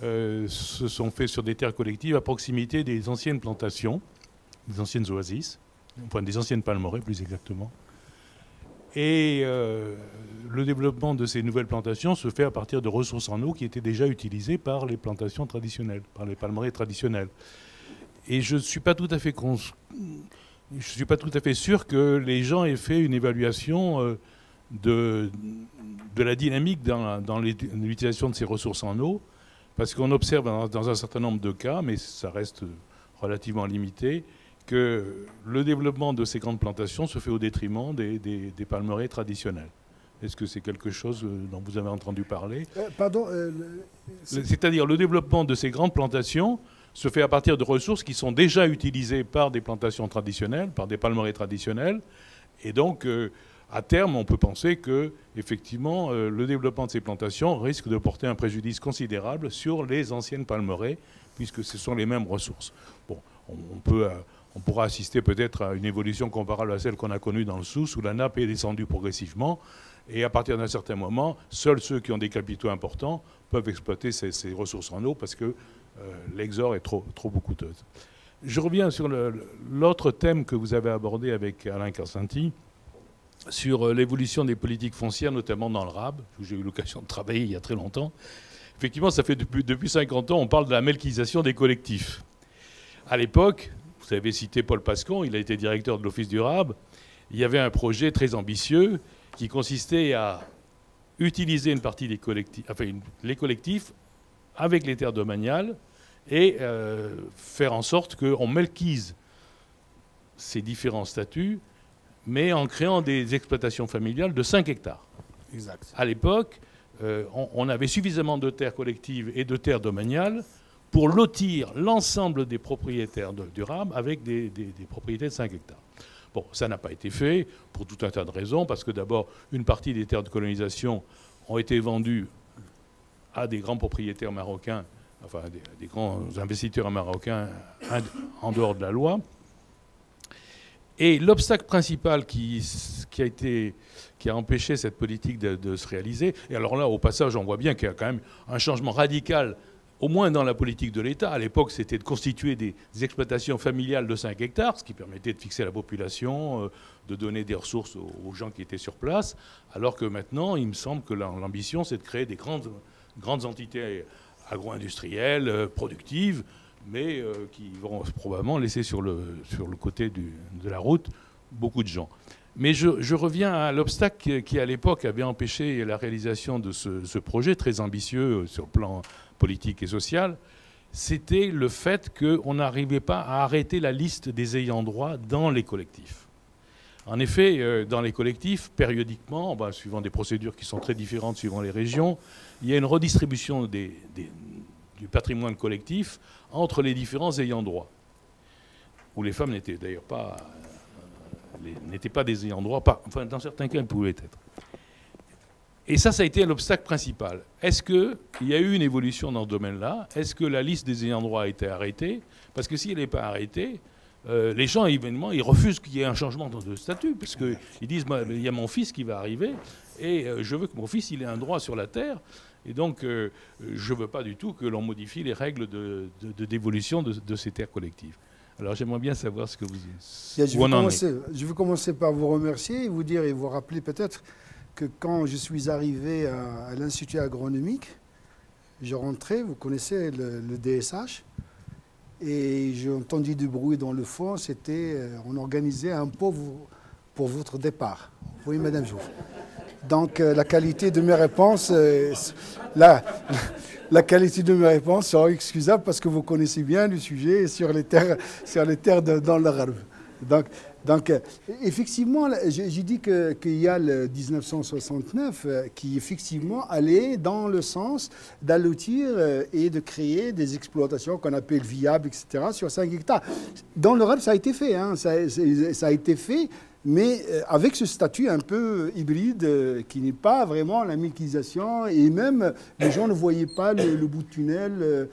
se sont faits sur des terres collectives à proximité des anciennes plantations, des anciennes oasis, enfin des anciennes palmeraies plus exactement. Et le développement de ces nouvelles plantations se fait à partir de ressources en eau qui étaient déjà utilisées par les plantations traditionnelles, par les palmeraies traditionnelles. Et je ne suis pas tout à fait sûr que les gens aient fait une évaluation de la dynamique dans l'utilisation de ces ressources en eau, parce qu'on observe dans un certain nombre de cas, mais ça reste relativement limité, que le développement de ces grandes plantations se fait au détriment des palmeraies traditionnelles. Est-ce que c'est quelque chose dont vous avez entendu parler? Pardon C'est-à-dire le développement de ces grandes plantations se fait à partir de ressources qui sont déjà utilisées par des plantations traditionnelles, par des palmeraies traditionnelles, et donc... à terme, on peut penser que, effectivement, le développement de ces plantations risque de porter un préjudice considérable sur les anciennes palmeraies, puisque ce sont les mêmes ressources. Bon, on pourra assister peut-être à une évolution comparable à celle qu'on a connue dans le Souss, où la nappe est descendue progressivement. Et à partir d'un certain moment, seuls ceux qui ont des capitaux importants peuvent exploiter ces ressources en eau parce que l'exor est trop coûteuse. Je reviens sur l'autre thème que vous avez abordé avec Alain Carsanti, sur l'évolution des politiques foncières, notamment dans le RAB, où j'ai eu l'occasion de travailler il y a très longtemps. Effectivement, ça fait depuis 50 ans, on parle de la melkisation des collectifs. À l'époque, vous avez cité Paul Pascon, il a été directeur de l'Office du RAB, il y avait un projet très ambitieux qui consistait à utiliser une partie des collectifs, les collectifs avec les terres domaniales et faire en sorte qu'on melkise ces différents statuts, mais en créant des exploitations familiales de 5 hectares. Exact. À l'époque, on avait suffisamment de terres collectives et de terres domaniales pour lotir l'ensemble des propriétaires du RAB avec des propriétés de 5 hectares. Bon, ça n'a pas été fait pour tout un tas de raisons, parce que d'abord, une partie des terres de colonisation ont été vendues à des grands propriétaires marocains, enfin des grands investisseurs marocains en dehors de la loi. Et l'obstacle principal qui a empêché cette politique de se réaliser, et alors là, au passage, on voit bien qu'il y a quand même un changement radical, au moins dans la politique de l'État. À l'époque, c'était de constituer des exploitations familiales de 5 hectares, ce qui permettait de fixer la population, de donner des ressources aux gens qui étaient sur place, alors que maintenant, il me semble que l'ambition, c'est de créer des grandes entités agro-industrielles, productives, mais qui vont probablement laisser sur le côté de la route beaucoup de gens. Mais je reviens à l'obstacle qui, à l'époque, avait empêché la réalisation de ce projet très ambitieux sur le plan politique et social. C'était le fait qu'on n'arrivait pas à arrêter la liste des ayants droit dans les collectifs. En effet, dans les collectifs, périodiquement, suivant des procédures qui sont très différentes suivant les régions, il y a une redistribution du patrimoine collectif entre les différents ayants droit, où les femmes n'étaient d'ailleurs pas des ayants droit, enfin dans certains cas elles pouvaient être. Et ça a été l'obstacle principal. Est-ce qu'il y a eu une évolution dans ce domaine-là? Est-ce que la liste des ayants droit a été arrêtée? Parce que si elle n'est pas arrêtée, les gens, évidemment, ils refusent qu'il y ait un changement de statut, parce qu'ils disent, il y a mon fils qui va arriver, et je veux que mon fils il ait un droit sur la terre, et donc je ne veux pas du tout que l'on modifie les règles de dévolution de ces terres collectives. Alors j'aimerais bien savoir ce que vous Je vais commencer par vous remercier et vous dire et vous rappeler peut-être que quand je suis arrivé à l'Institut agronomique, je rentrais, vous connaissez le DSH, et j'ai entendu du bruit dans le fond, c'était, on organisait un pot pour votre départ. Oui, Madame Jouve. Donc la qualité de mes réponses, la qualité de mes réponses sera excusable parce que vous connaissez bien le sujet sur les terres dans le Gharb. Donc, effectivement, j'ai dit qu'il y a le 1969 qui, effectivement, allait dans le sens d'allotir et de créer des exploitations qu'on appelle viables, etc., sur 5 hectares. Dans l'Europe, ça a été fait, hein, ça a été fait, mais avec ce statut un peu hybride qui n'est pas vraiment la melkisation, et même les gens ne voyaient pas le bout de tunnel,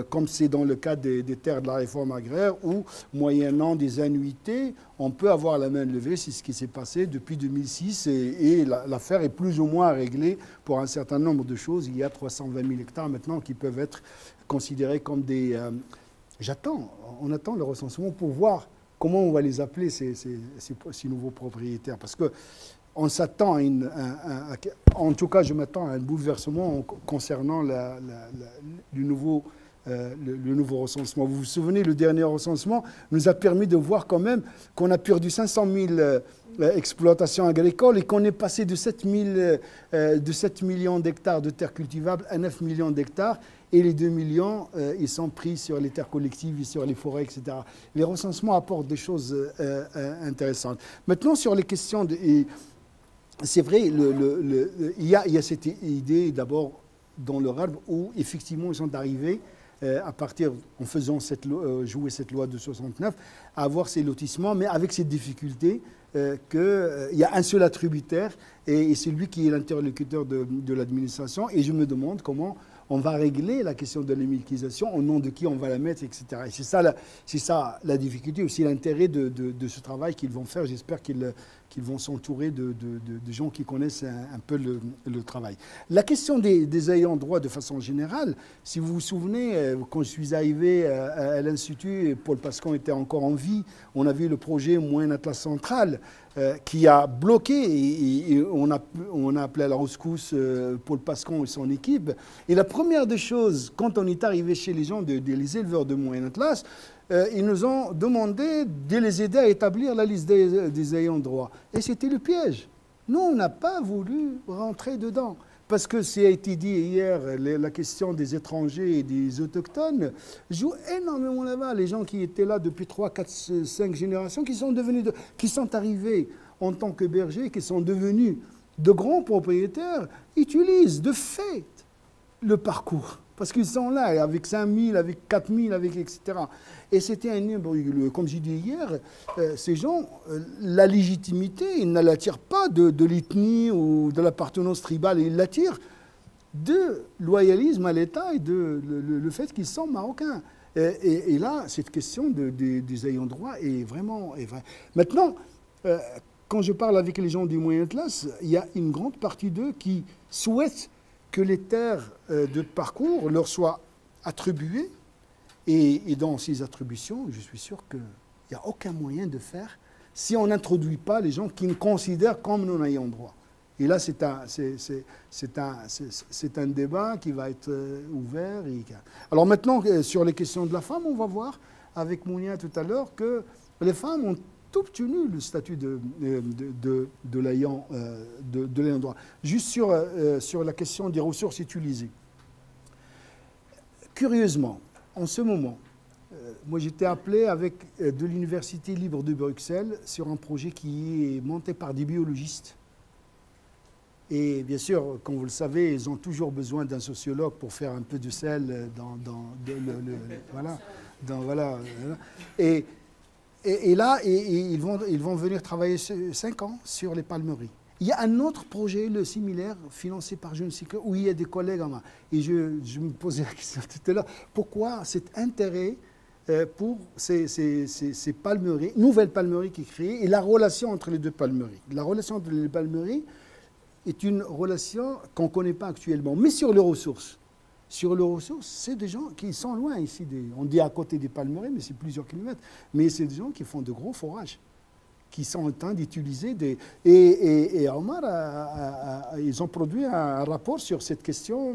comme c'est dans le cas des terres de la réforme agraire, où, moyennant des annuités, on peut avoir la main levée. C'est ce qui s'est passé depuis 2006, et l'affaire est plus ou moins réglée pour un certain nombre de choses. Il y a 320 000 hectares maintenant qui peuvent être considérés comme des... on attend le recensement pour voir comment on va les appeler, ces nouveaux propriétaires. Parce qu'on s'attend en tout cas, je m'attends à un bouleversement concernant le nouveau recensement. Vous vous souvenez, le dernier recensement nous a permis de voir quand même qu'on a perdu 500 000 exploitations agricoles et qu'on est passé de 7 millions d'hectares de terres cultivables à 9 millions d'hectares. Et les 2 millions, ils sont pris sur les terres collectives et sur les forêts, etc. Les recensements apportent des choses intéressantes. Maintenant, sur les questions c'est vrai, il y a cette idée d'abord dans le RAB où effectivement ils sont arrivés en faisant jouer cette loi de 69, à avoir ces lotissements, mais avec cette difficulté qu'il y a un seul attributaire et c'est lui qui est l'interlocuteur de l'administration. Et je me demande comment on va régler la question de la militarisation, au nom de qui on va la mettre, etc. Et c'est ça la difficulté, aussi l'intérêt de ce travail qu'ils vont faire. J'espère qu'ils vont s'entourer de gens qui connaissent un peu le travail. La question des ayants droit de façon générale, si vous vous souvenez, quand je suis arrivé à l'Institut, Paul Pascon était encore en vie, on a vu le projet Moyen Atlas Central qui a bloqué, et on a appelé à la rescousse Paul Pascon et son équipe. Et la première des choses, quand on est arrivé chez les gens, les éleveurs de Moyen Atlas, ils nous ont demandé de les aider à établir la liste des ayants droit. Et c'était le piège. Nous, on n'a pas voulu rentrer dedans. Parce que, ça a été dit hier, la question des étrangers et des autochtones joue énormément là-bas. Les gens qui étaient là depuis 3, 4, 5 générations, qui sont arrivés en tant que bergers, qui sont devenus de grands propriétaires, utilisent de fait le parcours. Parce qu'ils sont là, avec 5 000, avec 4 000, etc. Et c'était un nombre, comme j'ai dit hier, ces gens, la légitimité, ils ne l'attirent pas de l'ethnie ou de l'appartenance tribale, ils l'attirent de loyalisme à l'État et de le fait qu'ils sont marocains. Et là, cette question des ayants droit est vraiment... Maintenant, quand je parle avec les gens du Moyen Atlas, il y a une grande partie d'eux qui souhaitent que les terres de parcours leur soient attribuées. Et dans ces attributions, je suis sûr qu'il n'y a aucun moyen de faire si on n'introduit pas les gens qui nous considèrent comme non ayant droit. Et là, c'est un débat qui va être ouvert. Alors maintenant, sur les questions de la femme, on va voir avec Mounia tout à l'heure que les femmes ont obtenu le statut de l'ayant droit. Juste sur la question des ressources utilisées. Curieusement, en ce moment, moi j'étais appelé avec de l'Université libre de Bruxelles sur un projet qui est monté par des biologistes. Et bien sûr, comme vous le savez, ils ont toujours besoin d'un sociologue pour faire un peu de sel voilà. Et là, ils vont venir travailler 5 ans sur les palmeries. Il y a un autre projet, le similaire, financé par je ne sais que, où il y a des collègues en main. Et je me posais la question tout à l'heure, pourquoi cet intérêt pour ces palmeries, nouvelles palmeries qui créent, et la relation entre les deux palmeries. La relation entre les palmeries est une relation qu'on ne connaît pas actuellement. Mais sur les ressources, c'est des gens qui sont loin ici. On dit à côté des palmeries, mais c'est plusieurs kilomètres. Mais c'est des gens qui font de gros forages, qui sont en train d'utiliser des... Et Omar, ils ont produit un rapport sur cette question,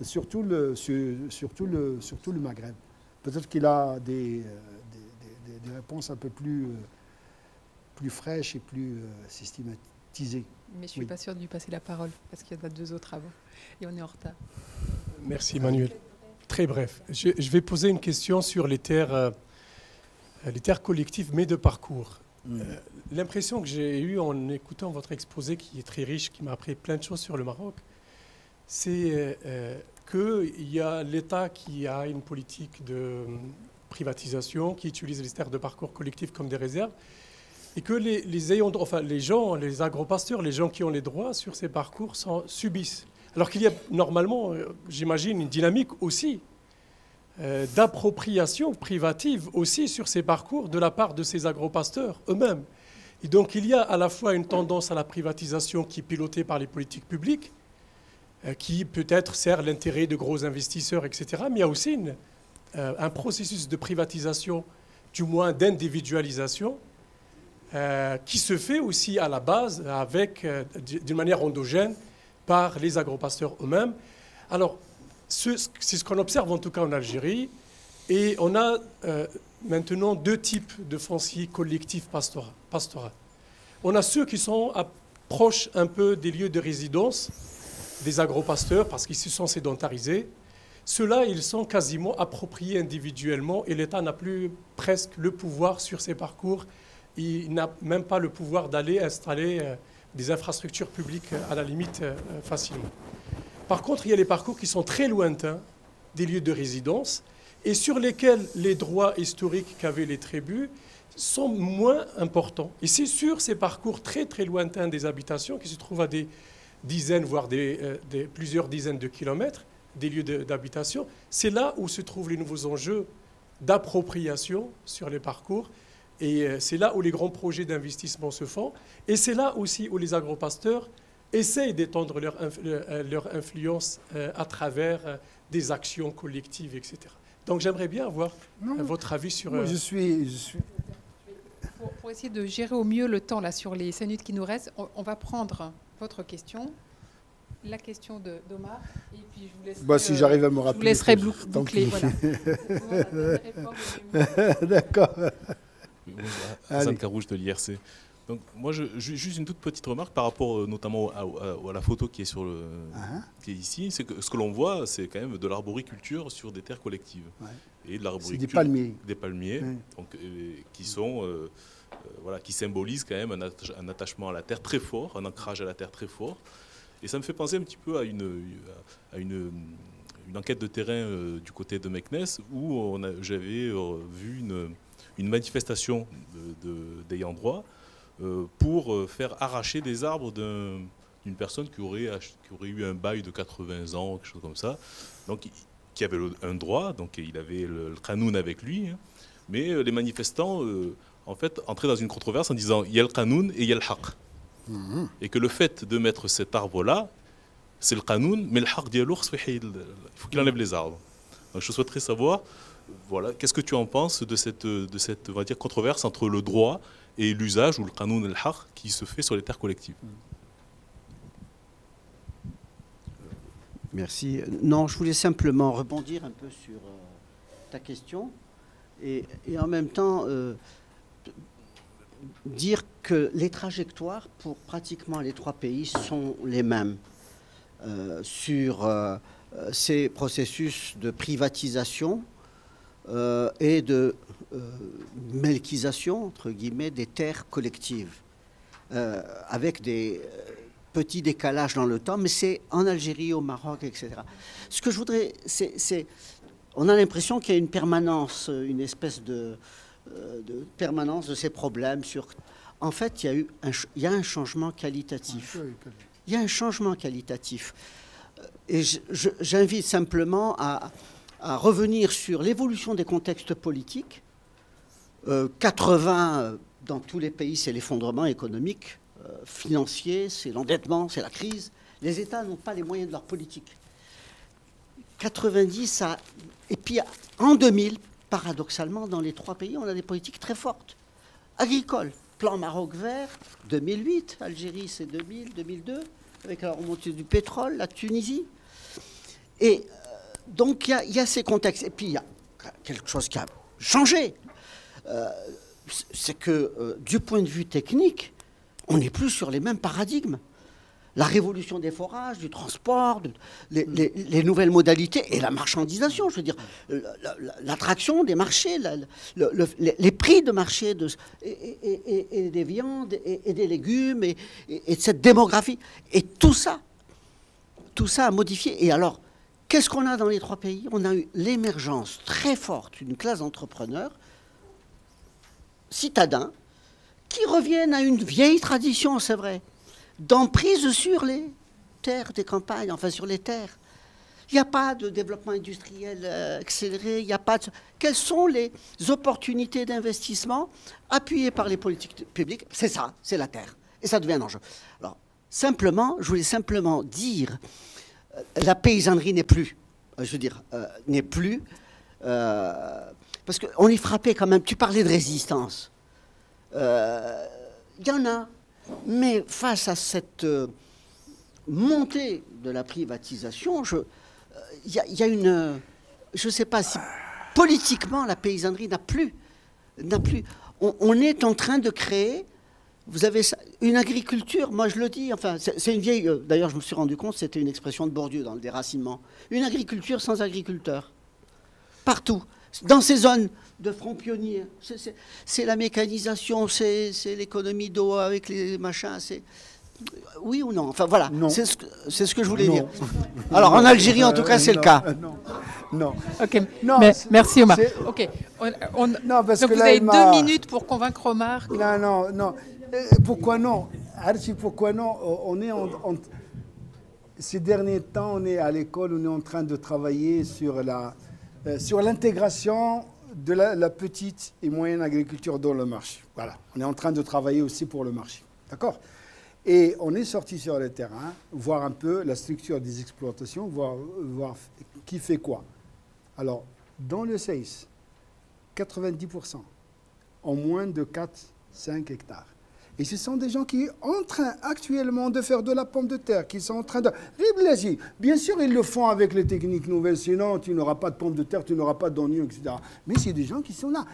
surtout le Maghreb. Peut-être qu'il a des réponses un peu plus fraîches et plus systématisées. Mais je ne suis pas sûre de lui passer la parole, parce qu'il y en a 2 autres avant. Et on est en retard. Merci Manuel. Très bref. Je vais poser une question sur les terres collectives, mais de parcours. L'impression que j'ai eue en écoutant votre exposé, qui est très riche, qui m'a appris plein de choses sur le Maroc, c'est qu'il y a l'État qui a une politique de privatisation, qui utilise les terres de parcours collectifs comme des réserves, et que les agropasteurs, les gens qui ont les droits sur ces parcours subissent. Alors qu'il y a normalement, j'imagine, une dynamique aussi d'appropriation privative aussi sur ces parcours de la part de ces agropasteurs eux-mêmes. Et donc il y a à la fois une tendance à la privatisation qui est pilotée par les politiques publiques, qui peut-être sert l'intérêt de gros investisseurs, etc. Mais il y a aussi un processus de privatisation, du moins d'individualisation, qui se fait aussi à la base d'une manière endogène par les agropasteurs eux-mêmes. Alors, c'est ce qu'on observe en tout cas en Algérie. Et on a maintenant 2 types de fonciers collectifs pastoraux. On a ceux qui sont proches un peu des lieux de résidence des agropasteurs parce qu'ils se sont sédentarisés. Ceux-là, ils sont quasiment appropriés individuellement et l'État n'a plus presque le pouvoir sur ces parcours. Il n'a même pas le pouvoir d'aller installer des infrastructures publiques à la limite facilement. Par contre, il y a les parcours qui sont très lointains des lieux de résidence et sur lesquels les droits historiques qu'avaient les tribus sont moins importants. Et c'est sur ces parcours très très lointains des habitations qui se trouvent à des dizaines, voire plusieurs dizaines de kilomètres, des lieux d'habitation. C'est là où se trouvent les nouveaux enjeux d'appropriation sur les parcours. Et c'est là où les grands projets d'investissement se font. Et c'est là aussi où les agropasteurs essayent d'étendre leur influence à travers des actions collectives, etc. Donc j'aimerais bien avoir votre avis sur... Moi, je suis... Pour essayer de gérer au mieux le temps là, sur les 5 minutes qui nous restent, on va prendre votre question, la question d'Omar, et puis je vous laisserai, si j'arrive à me rappeler, je vous laisserai boucler. Voilà. D'accord. Hassan Karouche de l'IRC. Donc moi, juste une toute petite remarque par rapport notamment à la photo qui est, qui est ici. C'est que ce que l'on voit, c'est quand même de l'arboriculture sur des terres collectives. Ouais. Et de l'arboriculture. C'est des palmiers. Des palmiers, ouais. Donc, qui sont... voilà, qui symbolise quand même un attachement à la terre très fort, un ancrage à la terre très fort. Et ça me fait penser un petit peu à une enquête de terrain du côté de Meknès, où j'avais vu une manifestation d'ayants droit pour faire arracher des arbres d'une personne qui aurait eu un bail de 80 ans, quelque chose comme ça, donc qui avait un droit, donc il avait le Qanoun avec lui, hein, mais les manifestants... en fait, entrer dans une controverse en disant il y a le qanoun et il y a le haq. Et que le fait de mettre cet arbre-là, c'est le qanoun, mais le haq dialogue, il faut qu'il enlève les arbres. Donc je souhaiterais savoir, voilà, qu'est-ce que tu en penses de cette on va dire, controverse entre le droit et l'usage, ou le qanoun et le haq, qui se fait sur les terres collectives. Merci. Non, je voulais simplement rebondir un peu sur ta question et en même temps... dire que les trajectoires pour pratiquement les 3 pays sont les mêmes sur ces processus de privatisation et de melkisation, entre guillemets, des terres collectives, avec des petits décalages dans le temps, mais c'est en Algérie, au Maroc, etc. Ce que je voudrais, c'est on a l'impression qu'il y a une permanence, une espèce de permanence de ces problèmes. En fait, il y a un changement qualitatif. Il y a un changement qualitatif. Et j'invite simplement à revenir sur l'évolution des contextes politiques. 80, dans tous les pays, c'est l'effondrement économique, financier, c'est l'endettement, c'est la crise. Les États n'ont pas les moyens de leur politique. 90, et puis en 2000, paradoxalement, dans les 3 pays, on a des politiques très fortes. Agricole, plan Maroc vert, 2008, Algérie c'est 2000, 2002, avec la remontée du pétrole, la Tunisie. Et donc il y a ces contextes. Et puis il y a quelque chose qui a changé. C'est que du point de vue technique, on n'est plus sur les mêmes paradigmes. La révolution des forages, du transport, les nouvelles modalités et la marchandisation, je veux dire, l'attraction des marchés, les prix de marché et des viandes et des légumes et de cette démographie. Et tout ça a modifié. Et alors, qu'est-ce qu'on a dans les 3 pays? On a eu l'émergence très forte d'une classe d'entrepreneurs citadins qui reviennent à une vieille tradition, c'est vrai, d'emprise sur les terres des campagnes, enfin sur les terres. Il n'y a pas de développement industriel accéléré, il n'y a pas de... Quelles sont les opportunités d'investissement appuyées par les politiques publiques? C'est ça, c'est la terre. Et ça devient un enjeu. Alors, simplement, je voulais simplement dire, la paysannerie n'est plus, parce qu'on est frappé quand même. Tu parlais de résistance. Il y en a. Mais face à cette montée de la privatisation, il y a une... Je ne sais pas si politiquement la paysannerie n'a plus. On est en train de créer, vous avez ça, une agriculture, moi je le dis, enfin c'est une vieille... D'ailleurs je me suis rendu compte, c'était une expression de Bourdieu dans le déracinement. Une agriculture sans agriculteurs. Partout. Dans ces zones de front pionnier, c'est la mécanisation, c'est l'économie d'eau avec les machins, c'est... Oui ou non? Enfin voilà, c'est ce que je voulais dire. Alors en Algérie en tout cas c'est le cas. Non. Ok, non, merci Omar. Ok, non, parce donc que vous là, avez 2 minutes pour convaincre Omar. Non. Pourquoi non? Pourquoi non? On est ces derniers temps, on est à l'école, on est en train de travailler sur l'intégration de la petite et moyenne agriculture dans le marché. Voilà, on est en train de travailler aussi pour le marché. D'accord? Et on est sorti sur le terrain, voir un peu la structure des exploitations, voir qui fait quoi. Alors, dans le CEIS, 90% ont moins de 4-5 hectares. Et ce sont des gens qui sont en train actuellement de faire de la pomme de terre, qui sont en train de... Bien sûr, ils le font avec les techniques nouvelles, sinon tu n'auras pas de pomme de terre, tu n'auras pas d'oignons, etc. Mais c'est des gens qui sont là.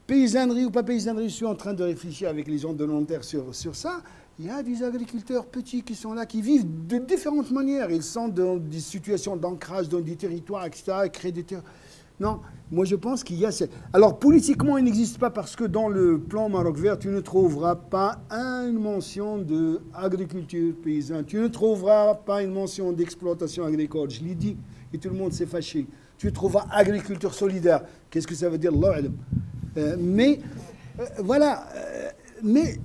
Paysannerie ou pas paysannerie, je suis en train de réfléchir avec les gens de Nanterre sur ça. Il y a des agriculteurs petits qui sont là, qui vivent de différentes manières. Ils sont dans des situations d'ancrage dans des territoires, etc., et créent des terres. Non, moi je pense qu'il y a... Alors politiquement, il n'existe pas parce que dans le plan Maroc vert, tu ne trouveras pas une mention d'agriculture paysanne. Tu ne trouveras pas une mention d'exploitation agricole. Je l'ai dit et tout le monde s'est fâché. Tu trouveras agriculture solidaire. Qu'est-ce que ça veut dire? Allah alam. Voilà. Mais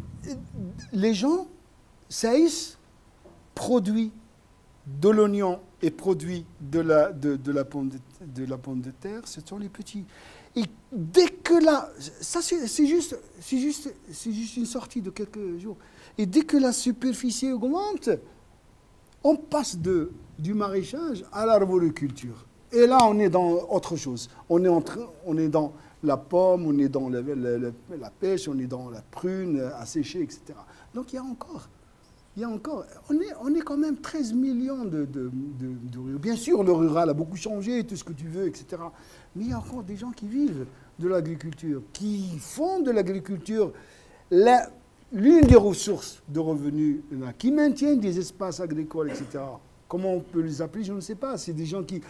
les gens, Saïs produit de l'oignon et produit de la pomme de terre, ce sont les petits. Et dès que là, ça c'est juste une sortie de quelques jours. Et dès que la superficie augmente, on passe du maraîchage à l'arboriculture. Et là, on est dans autre chose. On est dans la pomme, on est dans la pêche, on est dans la prune à sécher, etc. Donc il y a encore, on est quand même 13 millions de ruraux. Bien sûr, le rural a beaucoup changé, tout ce que tu veux, etc. Mais il y a encore des gens qui vivent de l'agriculture, qui font de l'agriculture l'une des ressources de revenus, qui maintiennent des espaces agricoles, etc. Comment on peut les appeler, je ne sais pas. C'est des gens qui...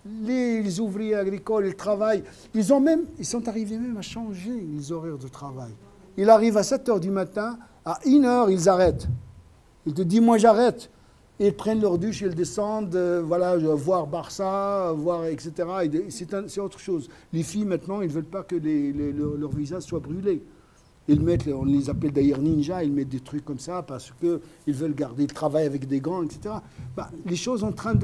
Les ouvriers agricoles, ils travaillent. Ils sont arrivés même à changer les horaires de travail. Ils arrivent à 7 h du matin, à 1 h, ils arrêtent. Ils te disent, moi j'arrête. Ils prennent leur douche, ils descendent, voilà, voir Barça, voir, etc. C'est autre chose. Les filles, maintenant, ils ne veulent pas que leur visage soit brûlé. On les appelle d'ailleurs ninja, ils mettent des trucs comme ça parce qu'ils veulent garder le travail avec des gants, etc. Les choses sont en train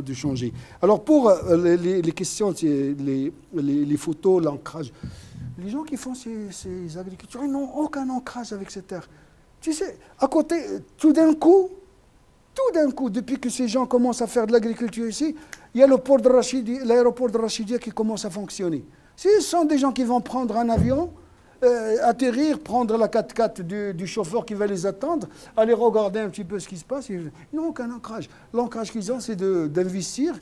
de changer. Alors pour les questions, les photos, l'ancrage, les gens qui font ces agricultures, ils n'ont aucun ancrage avec cette terre. Tu sais, à côté, tout d'un coup, depuis que ces gens commencent à faire de l'agriculture ici, il y a l'aéroport de Rachidia qui commence à fonctionner. Ce sont des gens qui vont prendre un avion, atterrir, prendre la 4x4 du chauffeur qui va les attendre, aller regarder un petit peu ce qui se passe. Ils n'ont aucun ancrage. L'ancrage qu'ils ont, c'est d'investir,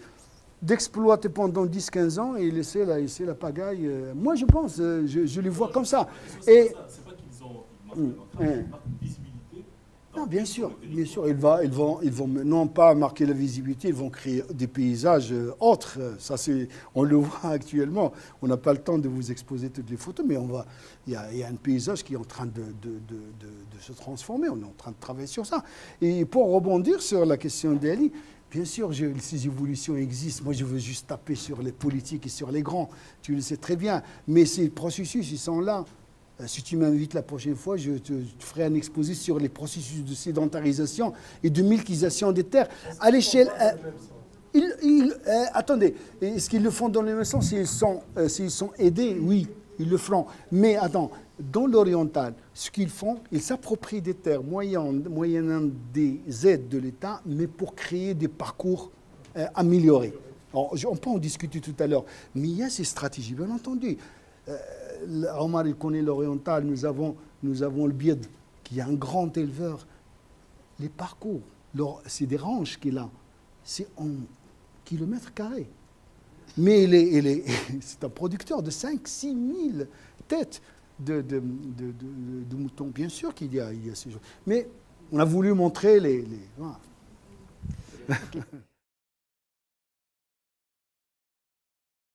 d'exploiter pendant 10-15 ans et laisser la pagaille. Moi, je pense, je les vois comme ça. Et c'est pas qu'ils ont une visibilité. Non, bien sûr, ils vont non pas marquer la visibilité, ils vont créer des paysages autres. Ça, on le voit actuellement. On n'a pas le temps de vous exposer toutes les photos, mais il y a un paysage qui est en train de se transformer. On est en train de travailler sur ça. Et pour rebondir sur la question d'Ali, bien sûr, ces évolutions existent. Moi, je veux juste taper sur les politiques et sur les grands. Tu le sais très bien. Mais ces processus, ils sont là. Si tu m'invites la prochaine fois, je te ferai un exposé sur les processus de sédentarisation et de milquisation des terres à l'échelle... attendez, est-ce qu'ils le font dans le même sens? S'ils sont aidés, oui, ils le feront. Mais attends, dans l'oriental, ce qu'ils font, ils s'approprient des terres moyennant des aides de l'État, mais pour créer des parcours améliorés. Alors, on peut en discuter tout à l'heure, mais il y a ces stratégies, bien entendu. Omar, il connaît l'oriental, nous avons le Bied, qui est un grand éleveur. Les parcours, c'est des ranches qu'il a, c'est en kilomètres carrés. Mais c'est un producteur de 5-6 000 têtes de moutons. Bien sûr qu'il y a ces choses. Mais on a voulu montrer voilà.